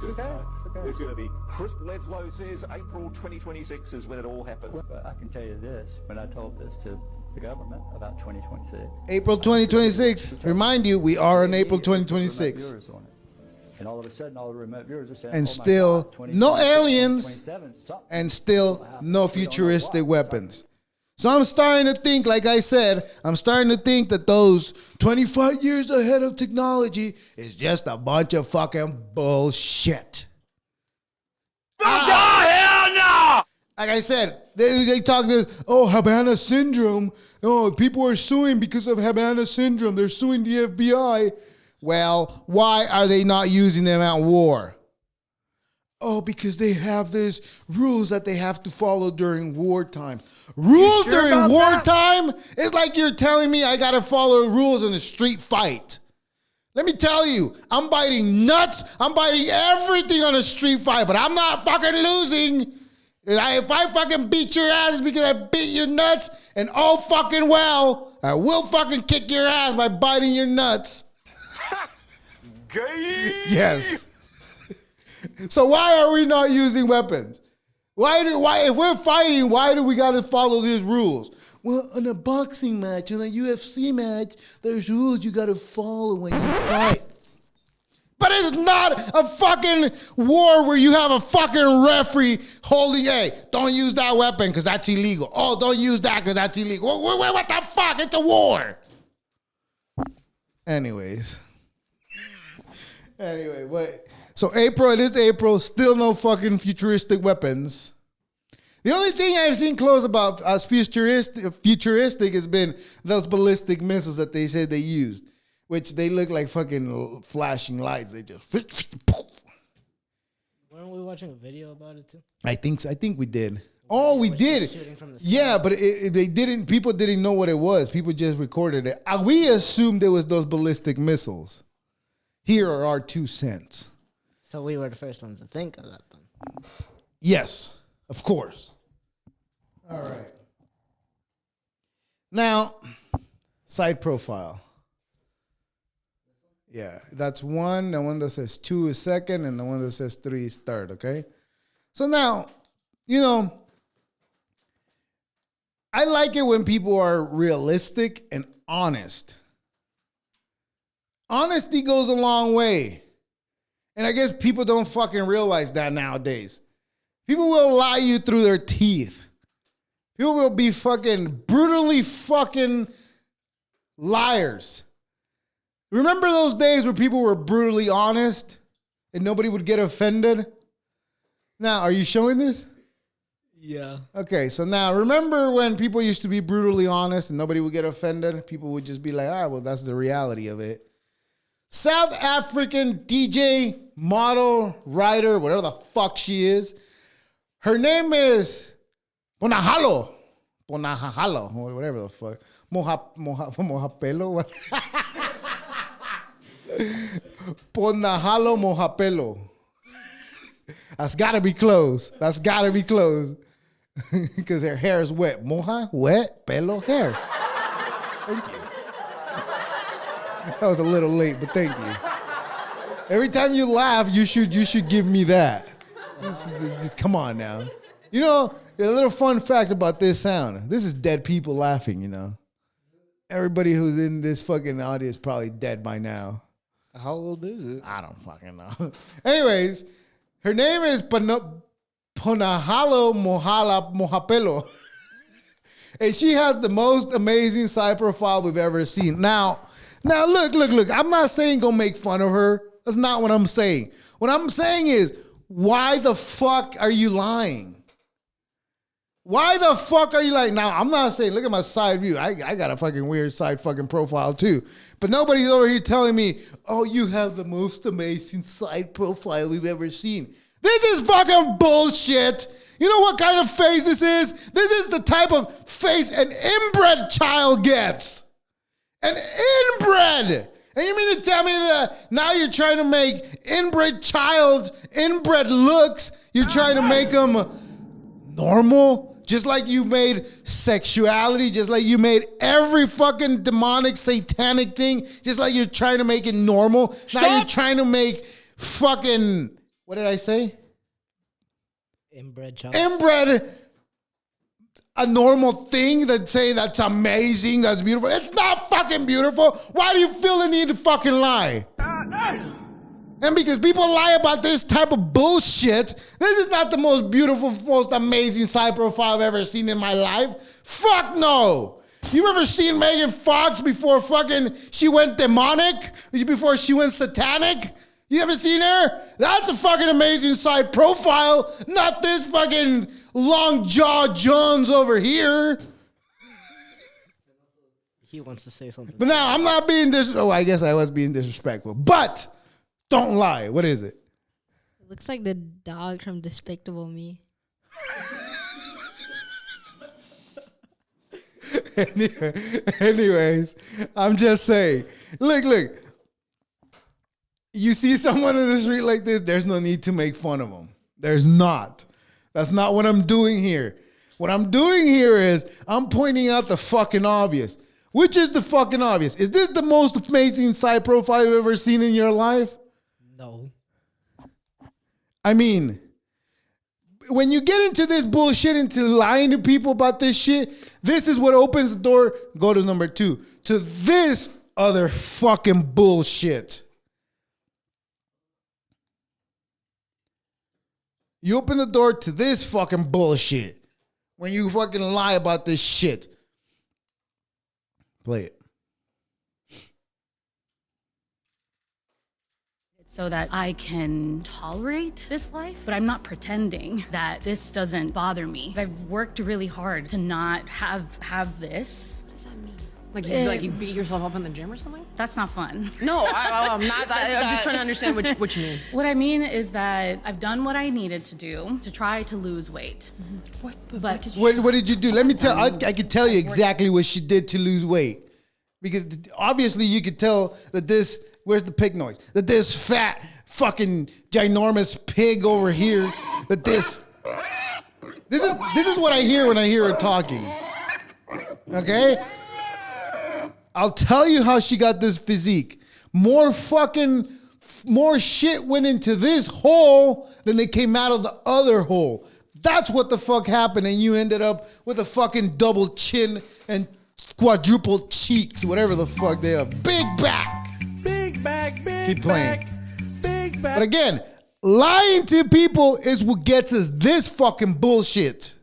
Okay. It's going to be Chris Bledsoe says April 2026 is when it all happens. But I can tell you this, when I told this to the government about 2026. April 2026. Remind you, we are in April 2026. And all of a sudden, all the remote viewers are saying, And oh still, God, no aliens, 27, and still no futuristic weapons. So I'm starting to think, like I said, I'm starting to think that those 25 years ahead of technology is just a bunch of fucking bullshit. Hell no! Like I said, they talk this, oh, Havana syndrome. Oh, people are suing because of Havana syndrome. They're suing the FBI. Well, why are they not using them at war? Oh, because they have these rules that they have to follow during wartime. Rules during wartime? It's like you're telling me I got to follow rules in a street fight. Let me tell you, I'm biting nuts. I'm biting everything on a street fight, but I'm not fucking losing. If I fucking beat your ass because I beat your nuts, and oh fucking well, I will fucking kick your ass by biting your nuts. Yes. So why are we not using weapons? Why if we're fighting, why do we got to follow these rules? Well, in a boxing match, in a UFC match, there's rules you got to follow when you fight. But it's not a fucking war where you have a fucking referee holding, hey, don't use that weapon because that's illegal. Oh, don't use that because that's illegal. What the fuck? It's a war. Anyways. Anyway, so April, it is April. Still no fucking futuristic weapons. The only thing I've seen close about as futuristic has been those ballistic missiles that they said they used, which they look like fucking flashing lights. They just. Weren't we watching a video about it too? I think we did. Oh, we did. Yeah, but they didn't. People didn't know what it was. People just recorded it. We assumed it was those ballistic missiles. Here are our 2 cents. So we were the first ones to think of that then. Yes, of course. All right. Now, side profile. Yeah, that's one. The one that says 2 is second, and the one that says 3 is third, okay? So now, I like it when people are realistic and honest. Honesty goes a long way. And I guess people don't fucking realize that nowadays. People will lie you through their teeth. People will be fucking brutally fucking liars. Remember those days where people were brutally honest and nobody would get offended? Now, are you showing this? Yeah. Okay, so now remember when people used to be brutally honest and nobody would get offended? People would just be like, all right, well, that's the reality of it. South African DJ, model, writer, whatever the fuck she is. Her name is Ponahalo, whatever the fuck. Mohapelo? Ponahalo Mohapelo. That's gotta be close. Because her hair is wet. Moja, wet, pelo, hair. Thank you. That was a little late, but thank you. Every time you laugh, you should give me that. Come on now. A little fun fact about this sound. This is dead people laughing, Everybody who's in this fucking audience is probably dead by now. How old is it? I don't fucking know. Anyways, her name is Ponahalo Mohapelo. And she has the most amazing side profile we've ever seen. Now, look. I'm not saying go make fun of her. That's not what I'm saying. What I'm saying is, why the fuck are you lying? Why the fuck are you lying? Now, I'm not saying, look at my side view. I got a fucking weird side fucking profile too. But nobody's over here telling me, oh, you have the most amazing side profile we've ever seen. This is fucking bullshit. You know what kind of face this is? This is the type of face an inbred child gets. An inbred. And you mean to tell me that now you're trying to make inbred looks, you're trying to make them normal? Just like you made sexuality, just like you made every fucking demonic, satanic thing, just like you're trying to make it normal. Stop. Now you're trying to make fucking, what did I say? Inbred child. Inbred, a normal thing that say that's amazing, that's beautiful. It's not fucking beautiful. Why do you feel the need to fucking lie? And because people lie about this type of bullshit, this is not the most beautiful, most amazing side profile I've ever seen in my life. Fuck no. You ever seen Megan Fox before fucking she went demonic? Before she went satanic? You ever seen her? That's a fucking amazing side profile. Not this fucking long jaw Jones over here. He wants to say something. But now I'm not being I guess I was being disrespectful. But don't lie. What is it? It looks like the dog from Despicable Me. Anyways, I'm just saying. Look. You see someone in the street like this, there's no need to make fun of them. There's not. That's not what I'm doing here. What I'm doing here is I'm pointing out the fucking obvious. Which is the fucking obvious? Is this the most amazing side profile you've ever seen in your life? No. I mean, when you get into this bullshit, into lying to people about this shit, this is what opens the door, go to number 2, to this other fucking bullshit. You open the door to this fucking bullshit when you fucking lie about this shit. Play it. so that I can tolerate this life, but I'm not pretending that this doesn't bother me. I've worked really hard to not have this. What does that mean? Like you beat yourself up in the gym or something? That's not fun. No, I'm not. I'm just trying to understand what you mean. What I mean is that I've done what I needed to do to try to lose weight. What did you do? Let me tell. I can tell you exactly what she did to lose weight, because obviously you could tell that this. Where's the pig noise? That this fat fucking ginormous pig over here. That this is what I hear when I hear her talking. Okay. I'll tell you how she got this physique. More shit went into this hole than they came out of the other hole. That's what the fuck happened, and you ended up with a fucking double chin and quadruple cheeks, whatever the fuck they are. Big back. Big back, big Keep playing. back, big back. But again, lying to people is what gets us this fucking bullshit.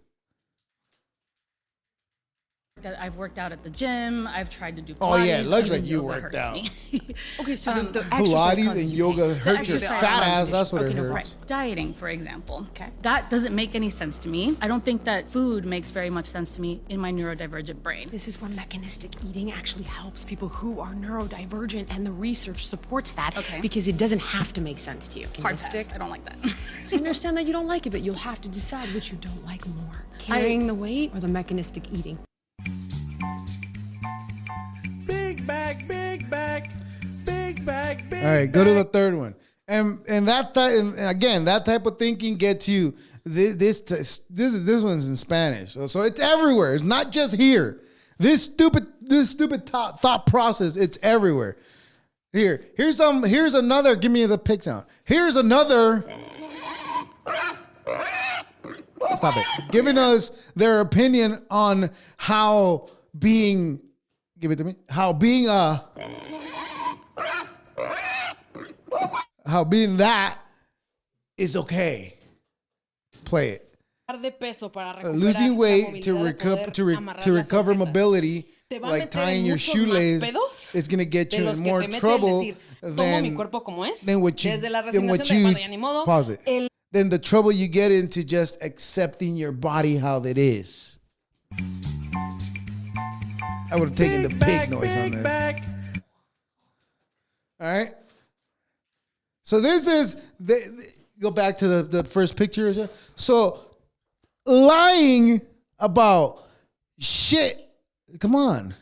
I've worked out at the gym. I've tried to do Pilates. Oh yeah, it looks like even you yoga worked hurts out. me. Okay, so the Pilates and yoga hurt your fat ass. That's what it hurts. Right. Dieting, for example. Okay. That doesn't make any sense to me. I don't think that food makes very much sense to me in my neurodivergent brain. This is where mechanistic eating actually helps people who are neurodivergent, and the research supports that. Okay. Because it doesn't have to make sense to you. Hard pass. I don't like that. I understand that you don't like it, but you'll have to decide which you don't like more. Carrying the weight or the mechanistic eating. Big back, big back, big back, big. All right, go to the third one. And again, that type of thinking gets you. This one's in Spanish, so it's everywhere. It's not just here. This stupid thought process. It's everywhere. Here's another. Give me the pig sound. Here's another. Stop it. Giving us their opinion on how being. Give it to me. How being that is okay. Play it. Losing weight to recover mobility, like tying your shoelace, is gonna get you in more trouble than what you pause it. Than the trouble you get into just accepting your body how it is. I would have taken the pig noise on that. All right. So this is go back to the first picture. So lying about shit. Come on.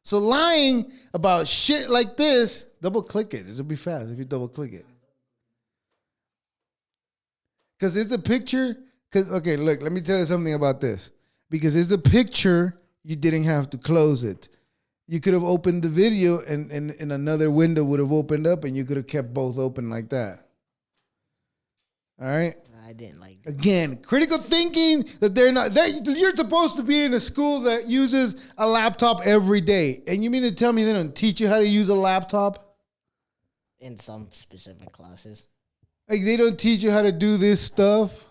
So lying about shit like this, double click it. It'll be fast if you double click it. Because it's a picture. Okay, look, let me tell you something about this. Because it's a picture, you didn't have to close it. You could have opened the video and another window would have opened up and you could have kept both open like that. All right? I didn't like that. Again, critical thinking that you're supposed to be in a school that uses a laptop every day. And you mean to tell me they don't teach you how to use a laptop? In some specific classes. Like they don't teach you how to do this stuff?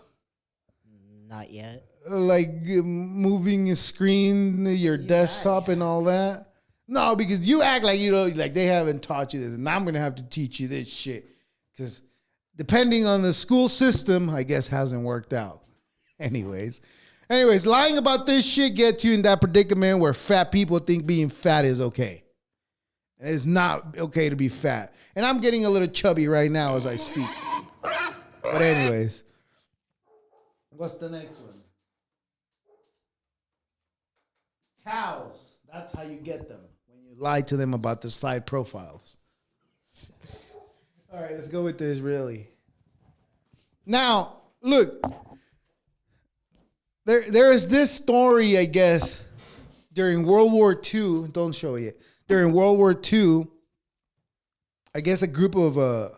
Not yet. Like moving a screen, your desktop and all that? No, because you act like like they haven't taught you this, and I'm gonna have to teach you this shit. Because depending on the school system, I guess hasn't worked out. Anyways, lying about this shit gets you in that predicament where fat people think being fat is okay. And it's not okay to be fat. And I'm getting a little chubby right now as I speak. But anyways, what's the next one? Cows. That's how you get them. When you lie to them about their side profiles. All right, let's go with the Israeli. Now, look. There is this story, I guess, during World War II. Don't show it yet. During World War II, I guess a group of,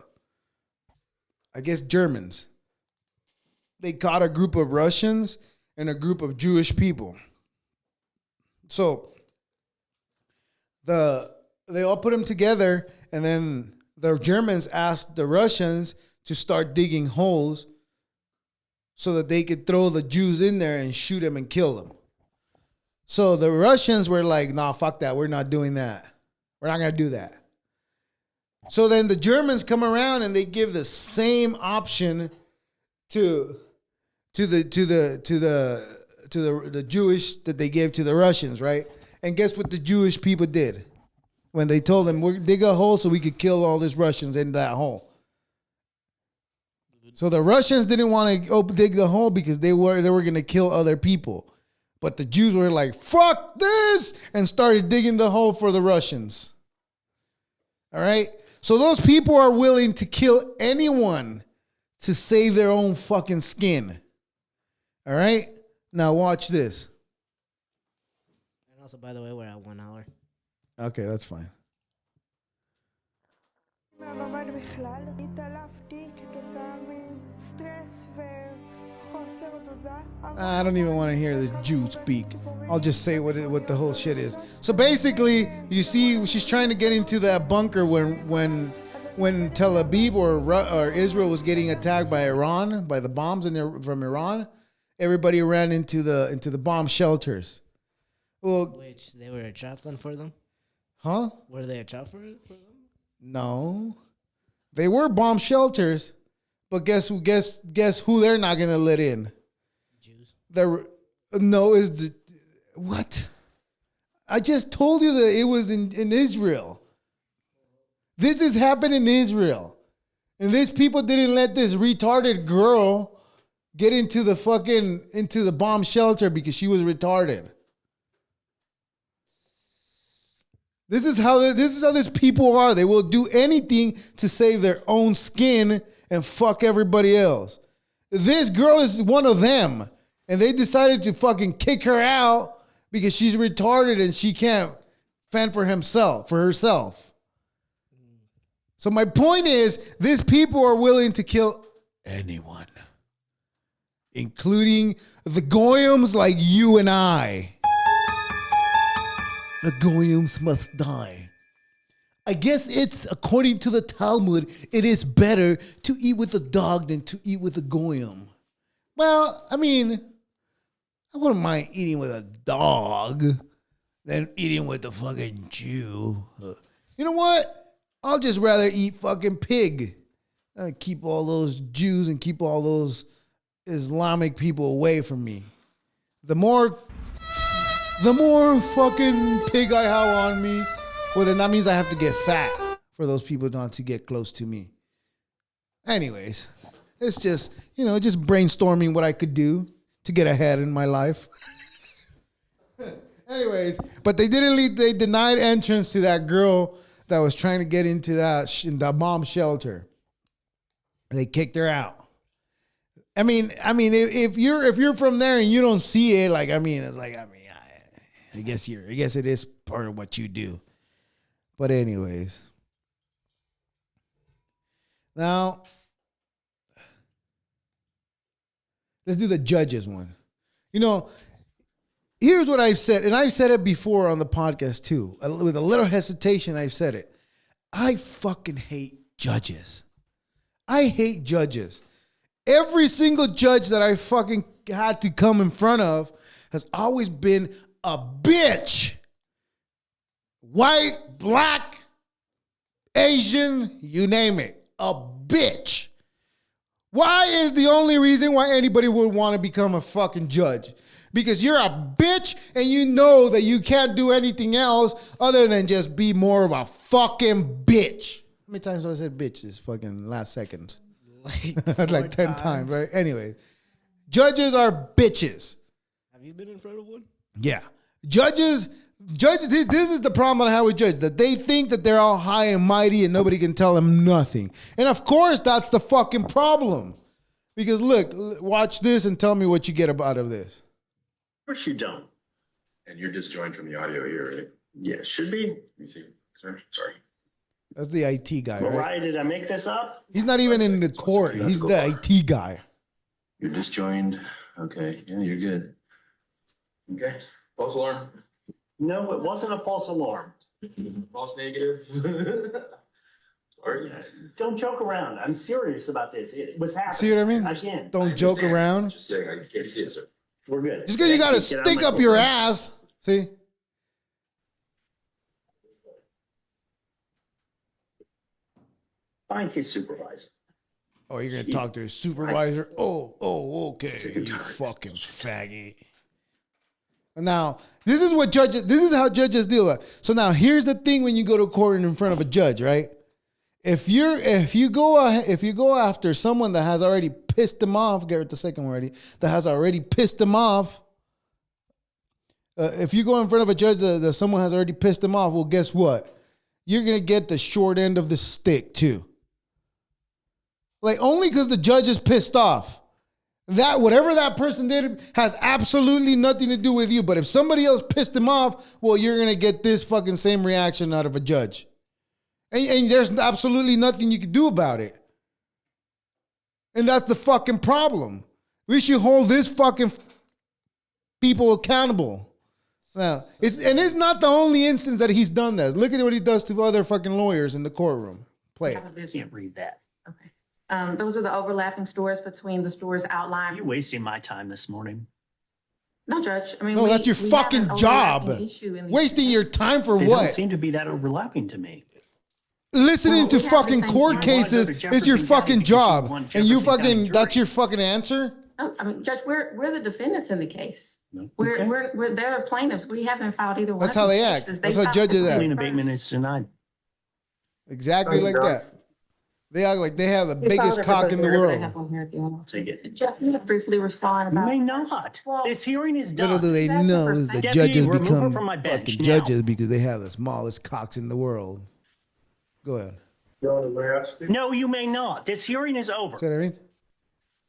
Germans. They caught a group of Russians and a group of Jewish people. So they all put them together, and then the Germans asked the Russians to start digging holes so that they could throw the Jews in there and shoot them and kill them. So the Russians were like, nah, fuck that. We're not doing that. We're not going to do that. So then the Germans come around and they give the same option to the Jewish that they gave to the Russians, right? And guess what the Jewish people did when they told them, "We're dig a hole so we could kill all these Russians in that hole." So the Russians didn't want to dig the hole because they were going to kill other people, but the Jews were like, "Fuck this," and started digging the hole for the Russians. All right. So those people are willing to kill anyone to save their own fucking skin. All right? Now watch this. And also, by the way, we're at 1 hour. Okay, that's fine. I don't even want to hear this Jew speak. I'll just say what the whole shit is. So basically, you see, she's trying to get into that bunker when Tel Aviv or Israel was getting attacked by Iran, by the bombs from Iran. Everybody ran into the bomb shelters. Well, Which they were a trap then for them? huh? Were they a trap for them? No, they were bomb shelters, but guess who they're not gonna let in? Jews. What? I just told you that it was in Israel. This has happened in Israel, and these people didn't let this retarded girl get into the bomb shelter because she was retarded. This is how these people are. They will do anything to save their own skin and fuck everybody else. This girl is one of them, and they decided to fucking kick her out because she's retarded and she can't fend for herself. So my point is, these people are willing to kill anyone, including the goyams like you and I. The goyams must die. I guess it's, according to the Talmud, it is better to eat with a dog than to eat with a goyim. Well, I mean, I wouldn't mind eating with a dog than eating with a fucking Jew. You know what? I'll just rather eat fucking pig. Keep all those Jews and keep all those Islamic people away from me. The more fucking pig I have on me, well, then that means I have to get fat for those people not to get close to me. Anyways, it's just, just brainstorming what I could do to get ahead in my life. Anyways, but they denied entrance to that girl that was trying to get into the bomb shelter. They kicked her out. I mean, if you're from there and you don't see it, I guess it is part of what you do. But anyways, now let's do the judges one. Here's what I've said, and I've said it before on the podcast too. With a little hesitation, I've said it. I fucking hate judges. I hate judges. Every single judge that I fucking had to come in front of has always been a bitch. White, black, Asian, you name it. A bitch. Why is the only reason why anybody would want to become a fucking judge? Because you're a bitch and you know that you can't do anything else other than just be more of a fucking bitch. How many times have I said bitch this fucking last seconds? Like 10 times, right? Anyway, judges are bitches. Have you been in front of one? Yeah. Judges, this is the problem that I have with judges, that they think that they're all high and mighty and nobody can tell them nothing. And of course, that's the fucking problem. Because look, watch this and tell me what you get out of this. Of course you don't. And you're disjoined from the audio here, right? Yeah, should be. Let me see. Sorry. That's the IT guy, right? Mariah, did I make this up? He's not even in the court. He's the IT guy. You're disjoined. Okay. Yeah, you're good. Okay. False alarm. No, it wasn't a false alarm. False negative. Sorry. Don't joke around. I'm serious about this. It was happening. See what I mean? Again. Don't joke around. Just saying, I can't see it, sir. We're good. Just because you got to stick up your ass. See? Find his supervisor. Oh, you're gonna talk to his supervisor? Oh, okay. You fucking faggot. Now, this is how judges deal with it. So now here's the thing when you go to court and in front of a judge, right? If you go after someone that has already pissed them off, get the second one ready, that has already pissed them off. If you go in front of a judge that someone has already pissed them off, well, guess what? You're gonna get the short end of the stick too. Like only because the judge is pissed off. That whatever that person did has absolutely nothing to do with you. But if somebody else pissed him off, well, you're gonna get this fucking same reaction out of a judge. And there's absolutely nothing you can do about it. And that's the fucking problem. We should hold this fucking people accountable. Now, it's not the only instance that he's done that. Look at what he does to other fucking lawyers in the courtroom. Play it. I can't read that. Those are the overlapping stores between the stores outlined. You're wasting my time this morning. No, Judge. I mean, No, that's your fucking job. Wasting your time for They what? don't seem to be that overlapping to me. Listening to we have fucking the same court time. cases You wanna go to is your Jefferson County fucking because you job. won And you Jefferson County fucking, that's your fucking answer? Oh, I mean, Judge, we're the defendants in the case. We're they're the plaintiffs. We haven't filed either one. That's of how these they act. cases. That's They how filed judges this act. case Clean abatement first. is denied. Exactly like that. They act like they have the We biggest filed cock it in the for everybody world. have on here if you want. Take it. Jeff, you have briefly respond You about. may not. This hearing is Little done. do they That's know the is the first judges Deputy, remove her become from my bench fucking now. judges because they have the smallest cocks in the world. Go ahead. No, you may not. This hearing is over. See what I mean?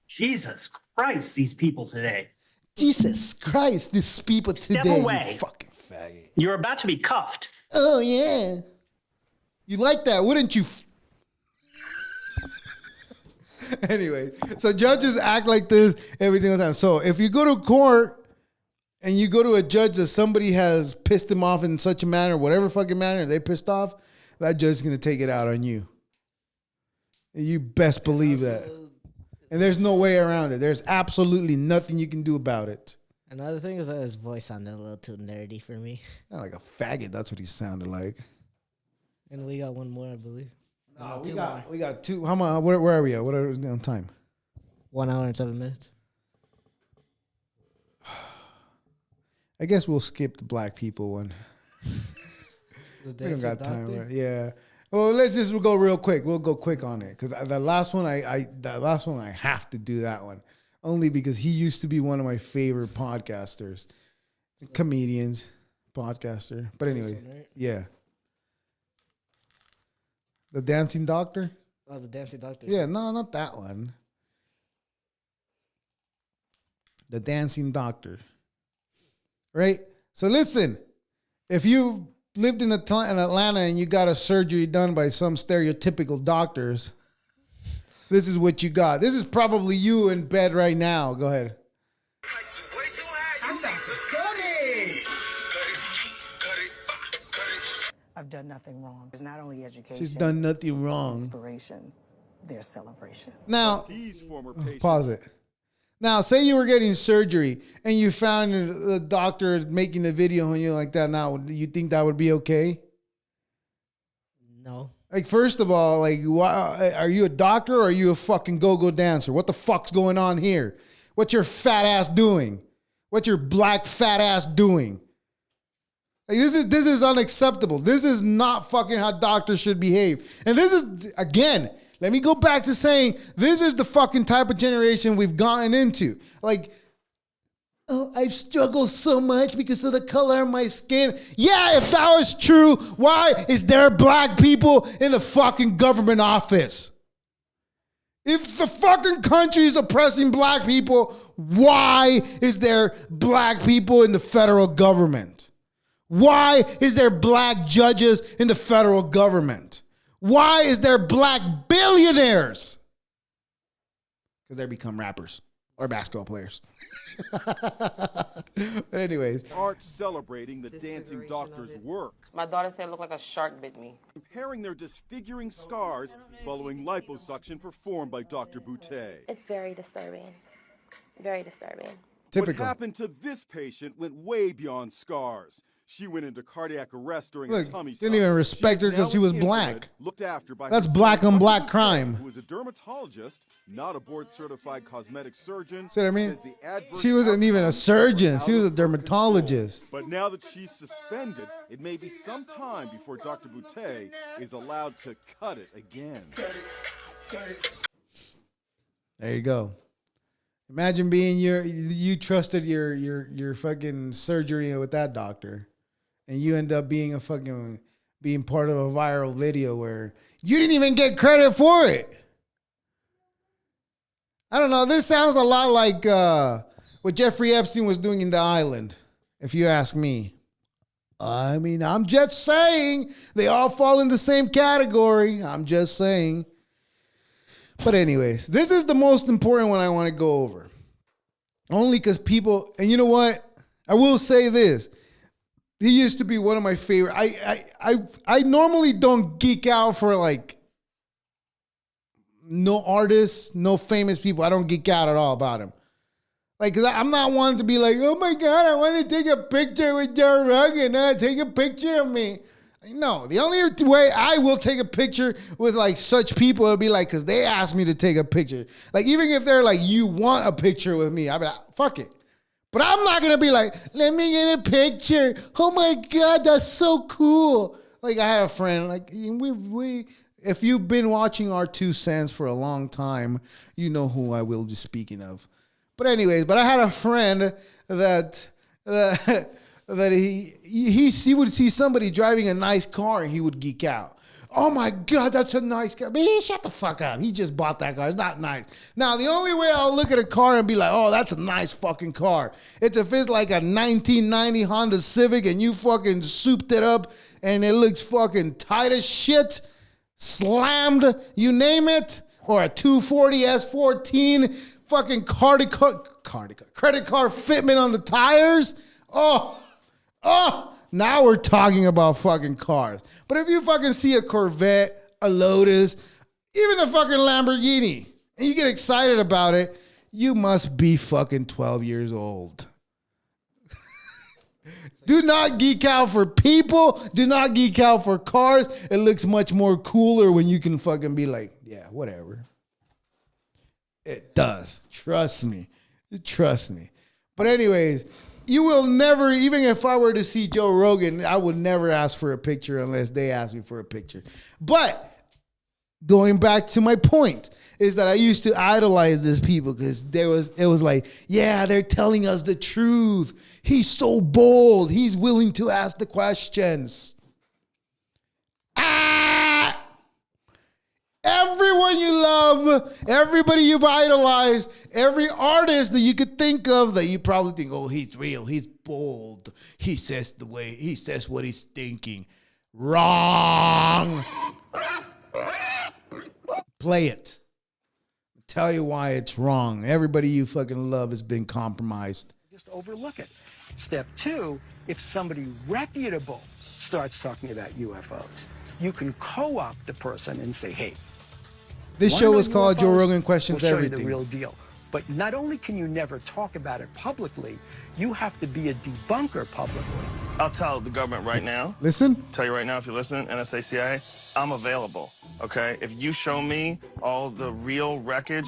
Jesus Christ, these people today. Jesus Christ, these people Step today, away. you fucking faggot. You're about to be cuffed. Oh, yeah. You like that, wouldn't you? Anyway, so judges act like this every single time. So if you go to court and you go to a judge that somebody has pissed him off in such a manner, whatever fucking manner they pissed off, that judge is going to take it out on you. And you best believe that. And there's no way around it. There's absolutely nothing you can do about it. Another thing is that his voice sounded a little too nerdy for me. Not like a faggot. That's what he sounded like. And we got one more, I believe. No, we got two. How much? Where are we at? What are we on time? 1 hour and 7 minutes. I guess we'll skip the black people one. The We don't got dancing time. doctor? Right? Yeah. Well, let's just go real quick. We'll go quick on it because the last one, I have to do that one only because he used to be one of my favorite podcasters, comedians, podcaster. But anyway, right? yeah. The Dancing Doctor. Oh, the dancing doctor. Yeah, no, not that one. The Dancing Doctor. Right? So listen, if you lived in Atlanta and you got a surgery done by some stereotypical doctors, this is what you got. This is probably you in bed right now. Go ahead. I've done nothing wrong. It's not only education. She's done nothing wrong. Inspiration, their celebration. Now, pause it. Now, say you were getting surgery and you found a doctor making a video on you like that. Now, do you think that would be okay? No. Like, first of all, like, why, are you a doctor or are you a fucking go-go dancer? What the fuck's going on here? What's your fat ass doing? What's your black fat ass doing? Like, this is unacceptable. This is not fucking how doctors should behave. And this is, again, let me go back to saying this is the fucking type of generation we've gotten into. Like, oh, I've struggled so much because of the color of my skin. Yeah, if that was true, why is there black people in the fucking government office? If the fucking country is oppressing black people, why is there black people in the federal government? Why is there black judges in the federal government? Why is there black billionaires? Because they become rappers or basketball players. But anyways. Art celebrating the dancing doctor's work. My daughter said it looked like a shark bit me. Comparing their disfiguring scars following liposuction performed by Dr. Boutte. It's very disturbing. Very disturbing. Typical. What happened to this patient went way beyond scars. She went into cardiac arrest during Look, a tummy didn't tuck. even respect She her is 'cause now she was an black. invalid, Looked after by That's her black son, on Dr. black Bledsoe, crime. Who is a dermatologist, not a board-certified cosmetic surgeon. See what I mean? Says the adverse She wasn't even a outcomes surgeon. were She out was a of her dermatologist. control. But now that she's suspended, it may be some time before Dr. Boutte is allowed to cut it again. There you go. Imagine being you trusted your fucking surgery with that doctor, and you end up being being part of a viral video where you didn't even get credit for it. I don't know. This sounds a lot like what Jeffrey Epstein was doing in the island, if you ask me. I mean, I'm just saying they all fall in the same category. I'm just saying. But anyways, this is the most important one I want to go over. Only because people, and you know what? I will say this. He used to be one of my favorite. I normally don't geek out for like no artists, no famous people. I don't geek out at all about him. Like, cause I'm not wanting to be like, oh my God, I want to take a picture with Joe Rogan. Take a picture of me. No, the only way I will take a picture with like such people, it'll be like, cause they asked me to take a picture. Like, even if they're like, you want a picture with me, I'll be like, fuck it. But I'm not going to be like, let me get a picture. Oh my God, that's so cool. Like, I had a friend, like, if you've been watching our 2 cents for a long time, you know who I will be speaking of. But anyways, I had a friend that he would see somebody driving a nice car and he would geek out. Oh my God, that's a nice car. Man, shut the fuck up. He just bought that car. It's not nice. Now, the only way I'll look at a car and be like, oh, that's a nice fucking car. It's if it's like a 1990 Honda Civic and you fucking souped it up and it looks fucking tight as shit, slammed, you name it, or a 240 S14, fucking credit card fitment on the tires. Oh, now we're talking about fucking cars. But if you fucking see a Corvette, a Lotus, even a fucking Lamborghini, and you get excited about it, you must be fucking 12 years old. Do not geek out for people. Do not geek out for cars. It looks much more cooler when you can fucking be like, yeah, whatever. It does. Trust me. Trust me. But anyways, you will never, even if I were to see Joe Rogan, I would never ask for a picture unless they ask me for a picture. But going back to my point is that I used to idolize these people because it was like, yeah, they're telling us the truth. He's so bold. He's willing to ask the questions. Everyone you love, everybody you've idolized, every artist that you could think of that you probably think, oh, he's real, he's bold, he says what he's thinking. Wrong. Play it. Tell you why it's wrong. Everybody you fucking love has been compromised. Just overlook it. Step 2, if somebody reputable starts talking about UFOs, you can co-opt the person and say, hey, this show is called Joe Rogan Questions we'll show Everything. You the real deal. But not only can you never talk about it publicly, you have to be a debunker publicly. I'll tell the government right now. Listen. Tell you right now, if you're listening, NSA, CIA, I'm available, okay? If you show me all the real wreckage,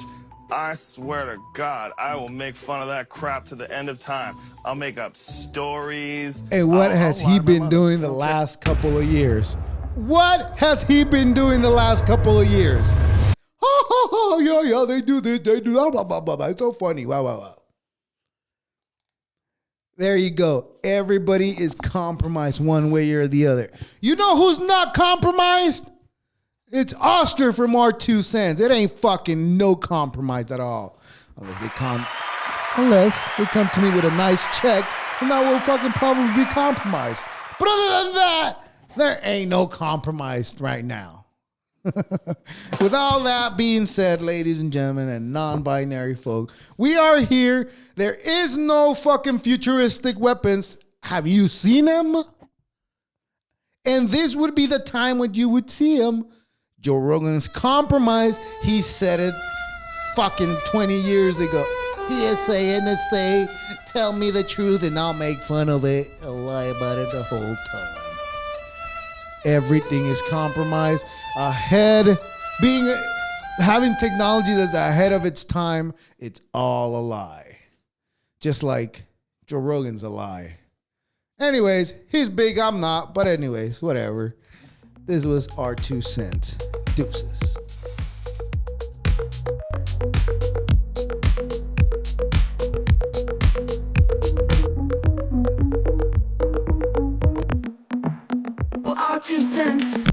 I swear to God, I will make fun of that crap to the end of time. I'll make up stories. And what has he been doing the last couple of years? What has he been doing the last couple of years? Oh, yeah, they do this, they do that, blah, blah, blah, blah. It's so funny. Wow. There you go. Everybody is compromised one way or the other. You know who's not compromised? It's Oscar from our 2 cents. It ain't fucking no compromise at all. Unless they come to me with a nice check, and I will fucking probably be compromised. But other than that, there ain't no compromise right now. With all that being said, ladies and gentlemen, and non-binary folk, we are here. There is no fucking futuristic weapons. Have you seen them? And this would be the time when you would see them. Joe Rogan's compromise. He said it fucking 20 years ago. TSA, NSA, tell me the truth and I'll make fun of it. I'll lie about it the whole time. Everything is compromised. Having technology that's ahead of its time, it's all a lie. Just like Joe Rogan's a lie. Anyways, he's big, I'm not. But anyways, whatever. This was our 2 cents. Deuces. Our 2 cents.